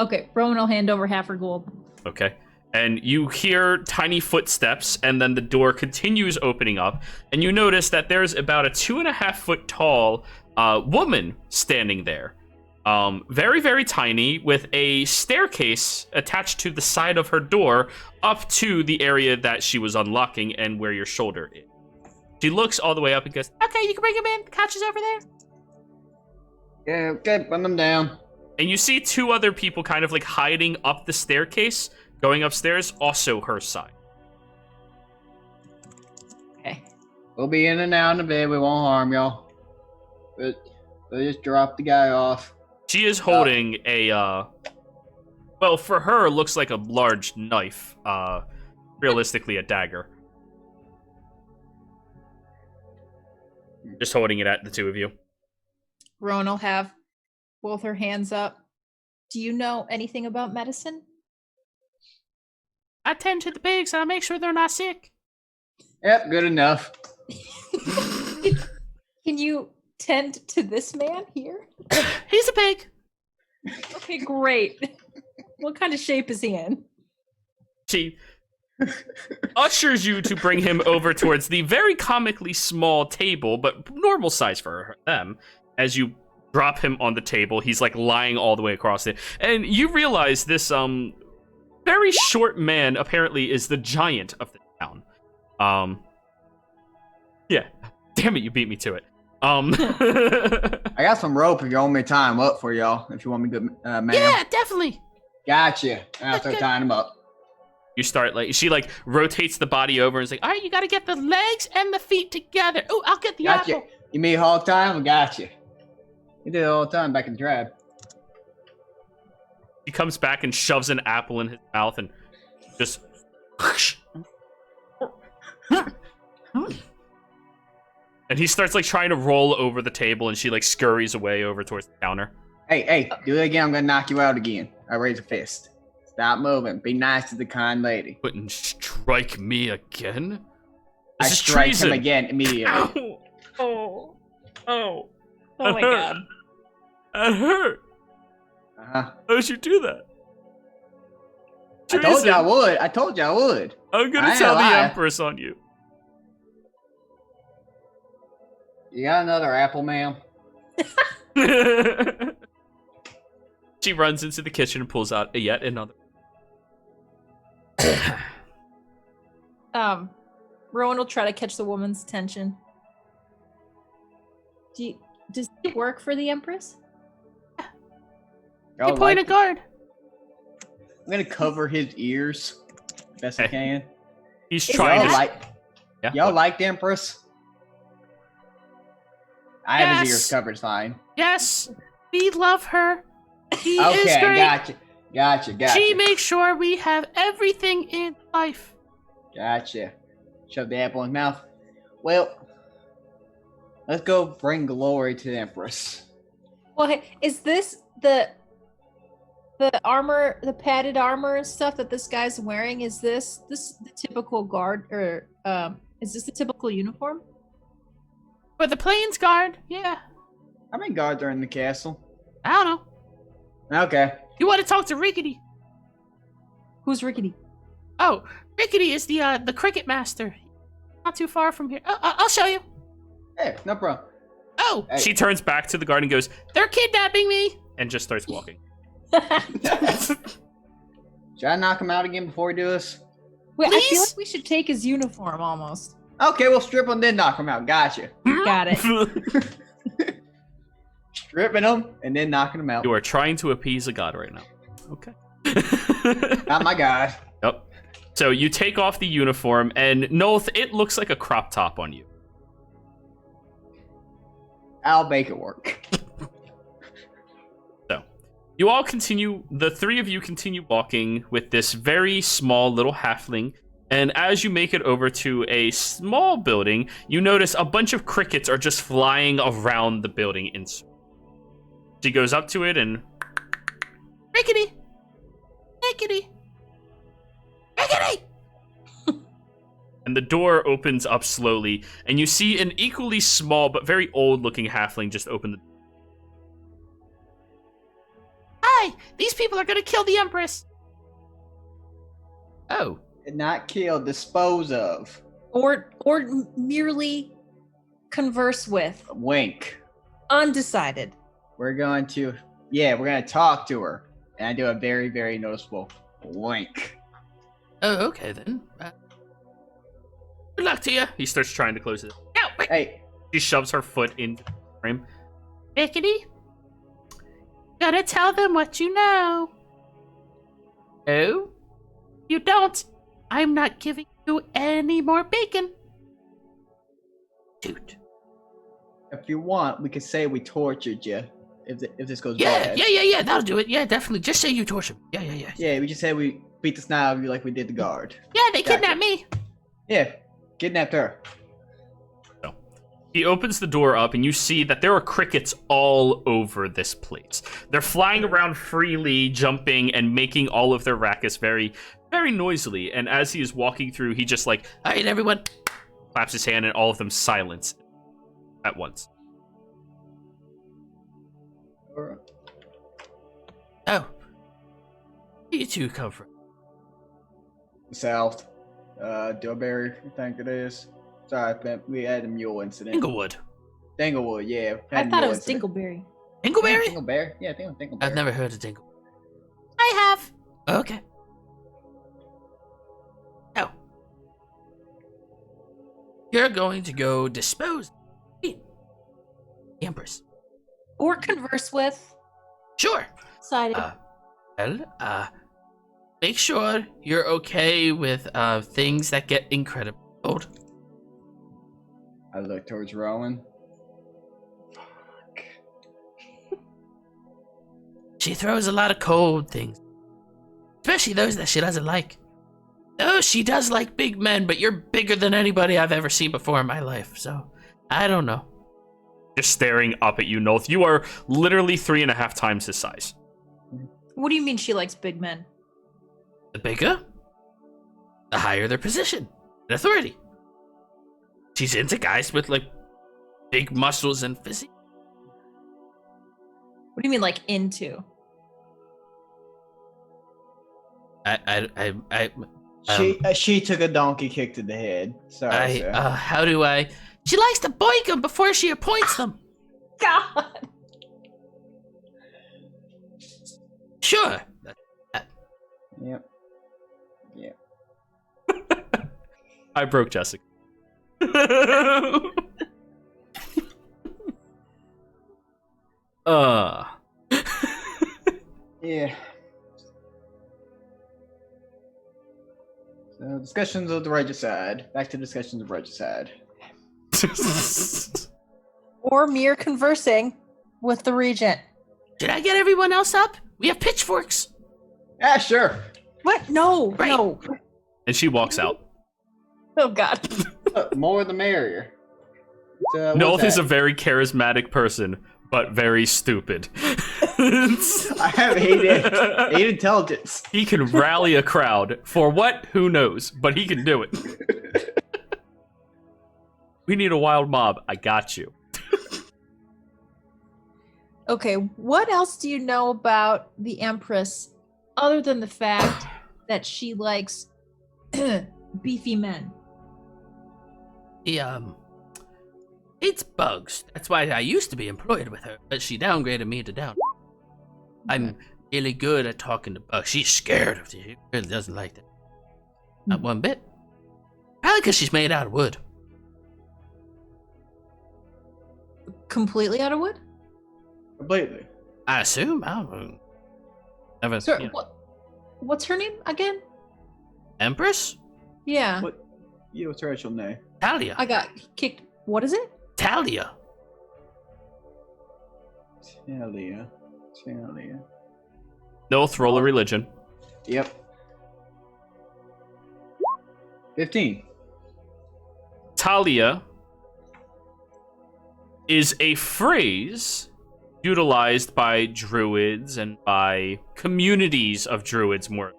Okay. Rowan will hand over half her gold. Okay. And you hear tiny footsteps, and then the door continues opening up, and you notice that there's about a 2.5 foot tall woman standing there. Very, very tiny, with a staircase attached to the side of her door up to the area that she was unlocking and where your shoulder is. She looks all the way up and goes, okay, you can bring him in. The couch is over there. Yeah, okay, put them down. And you see 2 other people kind of like hiding up the staircase, going upstairs, also her side. Okay. We'll be in and out in a bit. We won't harm y'all. We'll just drop the guy off. She is holding well, for her, looks like a large knife. Realistically, a dagger. Just holding it at the 2 of you. Rowan will have both her hands up. Do you know anything about medicine? I tend to the pigs and I make sure they're not sick. Yep, good enough. Can you tend to this man here? He's a pig. Okay, great. What kind of shape is he in? She ushers you to bring him over towards the very comically small table, but normal size for them. As you drop him on the table, he's like lying all the way across it. And you realize this very short man apparently is the giant of the town. Yeah. Damn it, you beat me to it. I got some rope if you want me to tie him up for y'all. If you want me to, ma'am. Yeah, definitely. Gotcha. I'll start tying him up. You start she rotates the body over and is like, all right, you got to get the legs and the feet together. Oh, I'll get the Gotcha. apple. You mean hog time? Gotcha. You did it all the time back in the tribe. He comes back and shoves an apple in his mouth and just. And he starts trying to roll over the table, and she scurries away over towards the counter. Hey, do it again. I'm gonna knock you out again. I raise a fist. Stop moving. Be nice to the kind lady. Wouldn't strike me again? I This is strike treason. him again immediately. Oh Oh my god. That hurt. Uh-huh. How did you do that? I told you I Treason. would. I told you I would. I'm I gonna ain't tell the lie. Empress on you. You got another apple, ma'am? She runs into the kitchen and pulls out yet another. Rowan will try to catch the woman's attention. Does he work for the Empress? Y'all Point like a guard. I'm gonna cover his ears best I Okay. can. He's Is trying Y'all to. like Yeah, y'all what? like the Empress? I have his Yes. ears covered fine. Yes, we love her. She is Okay, great. gotcha. She makes sure we have everything in life. Gotcha. Shove the apple in his mouth. Well, let's go bring glory to the Empress. Well, hey, is this the armor, the padded armor and stuff that this guy's wearing? Is this the typical guard, or is this the typical uniform? For the Plains Guard, yeah. How many guards are in the castle? I don't know. Okay. You want to talk to Rickety? Who's Rickety? Oh, Rickety is the cricket master. Not too far from here. I'll show you. Hey, no problem. Oh, Hey. she turns back to the guard and goes, "They're kidnapping me," and just starts walking. Should I knock him out again before we do this? Wait, I feel Please? like we should take his uniform almost. Okay, we'll strip him then knock him out. Gotcha. Got it. Stripping him and then knocking him out. You are trying to appease a god right now. Okay. Oh my god. Yep. So you take off the uniform, and Nolth, it looks like a crop top on you. I'll make it work. So you all continue, the three of you continue walking with this very small little halfling. And as you make it over to a small building, you notice a bunch of crickets are just flying around the building. She goes up to it and... Rickety! Rickety! Rickety! And the door opens up slowly, and you see an equally small but very old-looking halfling just open the door. Hi! These people are gonna kill the Empress! Oh. Not kill, dispose of. Or merely converse with. Wink. Undecided. We're going to talk to her. And I do a very, very noticeable wink. Oh, okay then. Good luck to you. He starts trying to close it. No, wait. Hey. She shoves her foot into the frame. Rickety, gotta tell them what you know. Oh? You don't. I'm not giving you any more bacon. Dude. If you want, we could say we tortured you. If this goes Yeah, bad. yeah, that'll do it. Yeah, definitely. Just say you tortured me. Yeah. Yeah, we just say we beat the snot out of you like we did the guard. Yeah, they kidnapped me. Yeah, kidnapped her. So, he opens the door up, and you see that there are crickets all over this place. They're flying around freely, jumping, and making all of their racket very, very noisily. And as he is walking through, he just like, all right, everyone, claps his hand, and all of them silence at once. Oh. Where you two come from? South. Dillberry, I think it is. Sorry, we had a mule incident. Inglewood. Dinglewood, yeah. I thought it was Dingleberry. Dingleberry? Dingleberry? Yeah, I think it was Dingleberry. I've never heard of Dingle. I have. Okay. Oh. You're going to go dispose of the Empress. Or converse with. Sure. Decided. Make sure you're okay with things that get incredibly cold. I look towards Rowan. She throws a lot of cold things, especially those that she doesn't like. Oh, she does like big men, but you're bigger than anybody I've ever seen before in my life, so I don't know. Just staring up at you, Nolth. You are literally 3.5 times his size. What do you mean she likes big men? The bigger, the higher their position and authority. She's into guys with like big muscles and physique. What do you mean, like into? She took a donkey kick to the head. Sorry, sir. How do I? She likes to boink them before she appoints them. God. Sure. Yep. I broke Jessica. Yeah. So discussions of the regicide. Back to discussions of regicide. Or mere conversing with the regent. Did I get everyone else up? We have pitchforks. Ah, sure. What? No, Right. no. And she walks out. Oh God. More the merrier. Nolth is a very charismatic person, but very stupid. I have 8 intelligence. He can rally a crowd. For what? Who knows? But he can do it. We need a wild mob. I got you. Okay, what else do you know about the Empress other than the fact that she likes beefy men? It's bugs. That's why I used to be employed with her, but she downgraded me to down. I'm really good at talking to bugs. She's scared of you. She really doesn't like that. Not one bit. Probably because she's made out of wood. Completely out of wood? Completely. I assume. I don't know. Never, Sir, you know. what? What's her name again? Empress? Yeah. What? Yeah, what's her actual name? Talia. I got kicked. What is it? Talia. Talia. Noth, roll a religion. Yep. 15. Talia is a phrase utilized by druids and by communities of druids, more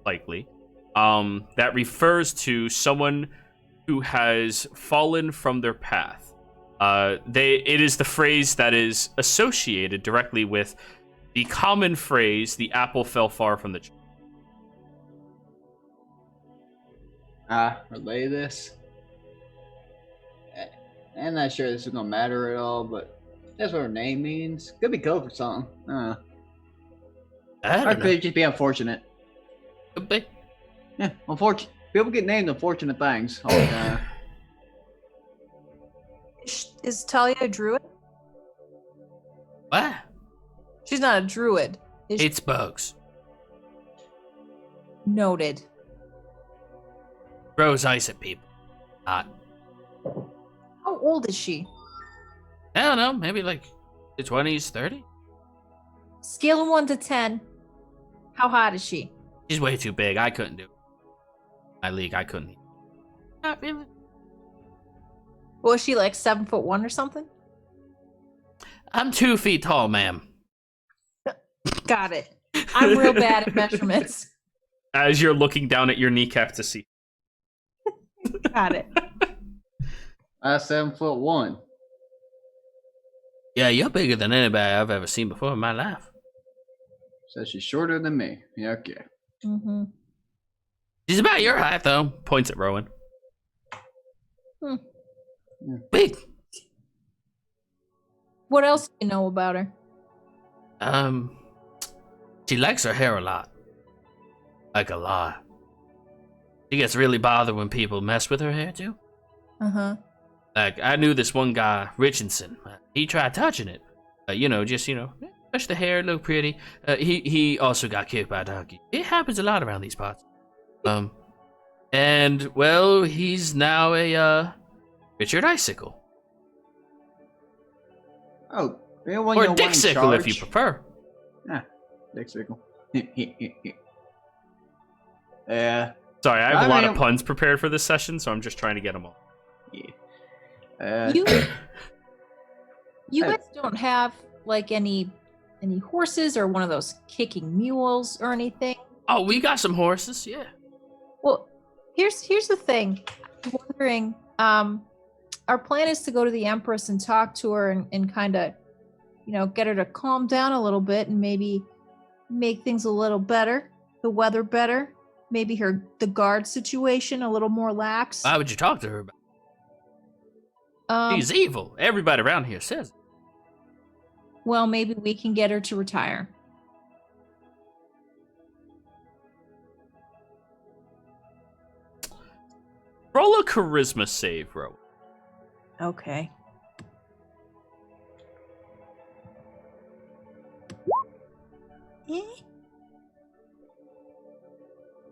likely, that refers to someone who has fallen from their path. It is the phrase that is associated directly with the common phrase, "the apple fell far from the tree." Relay this. I'm not sure this is gonna matter at all, but that's what her name means. Could be code for something. I Or don't could it just be unfortunate? know. Yeah, unfortunate. People get named unfortunate things all the time. Is Talia a druid? What? She's not a druid. Is It's bugs. noted. Throws ice at people. Not. How old is she? I don't know. Maybe like the 20s, 30s. Scale of 1 to 10. How hot is she? She's way too big. I couldn't do it. My league, I couldn't. Not really. Was she like 7'1" or something? I'm 2 feet tall, ma'am. Got it. I'm real bad at measurements. As you're looking down at your kneecap to see. Got it. 7'1". Yeah, you're bigger than anybody I've ever seen before in my life. So she's shorter than me. Yeah, okay. Mm-hmm. She's about your height, though. Points at Rowan. Hmm. Big. What else do you know about her? She likes her hair a lot. Like a lot. She gets really bothered when people mess with her hair, too. Uh-huh. Like, I knew this one guy, Richardson. He tried touching it. Touch the hair, look pretty. He also got kicked by a donkey. It happens a lot around these parts. And, well, he's now a, Richard Icicle. Oh, anyone Or you want in Dixicle, if you charge? prefer. Dixicle. Yeah. Sorry, I have a lot of mean- puns prepared for this session, so I'm just trying to get them all. Yeah. You guys don't have like any horses or one of those kicking mules or anything? Oh, we got some horses, yeah. Well, here's the thing. I'm wondering, our plan is to go to the Empress and talk to her and kind of, get her to calm down a little bit and maybe make things a little better, the weather better, maybe the guard situation a little more lax. Why would you talk to her about? She's evil. Everybody around here says it. Well, maybe we can get her to retire. Roll a charisma save, Ro. Okay.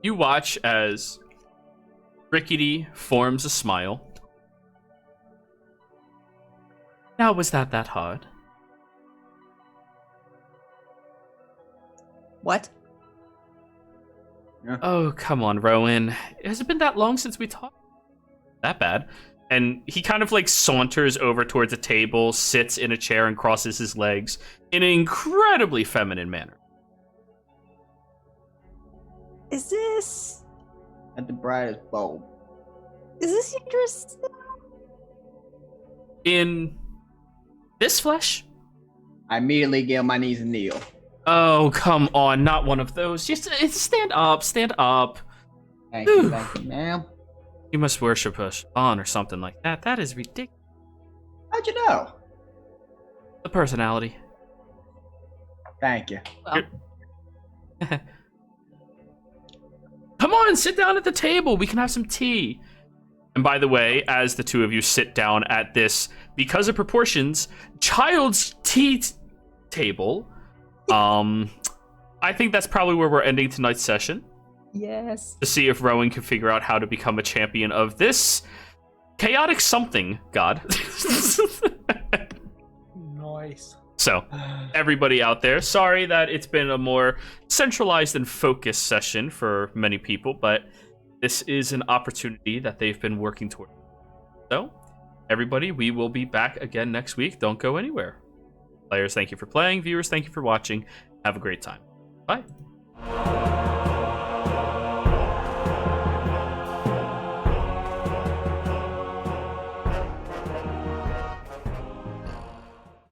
You watch as Rickety forms a smile. Now, was that hard? What? Oh, come on, Rowan. Has it been that long since we talked? That bad. And he kind of like saunters over towards a table, sits in a chair, and crosses his legs in an incredibly feminine manner. Is this At the brightest bulb. interesting? In this flesh? I immediately get on my knees and kneel. Oh, come on, not one of those. Just stand up, stand up. Thank you, ma'am. You must worship a Sean or something like that. That is ridiculous. How'd you know? The personality. Thank you. Well, Come on, sit down at the table. We can have some tea. And by the way, as the two of you sit down at this, because of proportions, child's tea table, I I think that's probably where we're ending tonight's session. Yes. To see if Rowan can figure out how to become a champion of this chaotic something god. Nice. So, everybody out there, sorry that it's been a more centralized and focused session for many people, but this is an opportunity that they've been working toward. So, everybody, we will be back again next week. Don't go anywhere. Players, thank you for playing. Viewers, thank you for watching. Have a great time. Bye.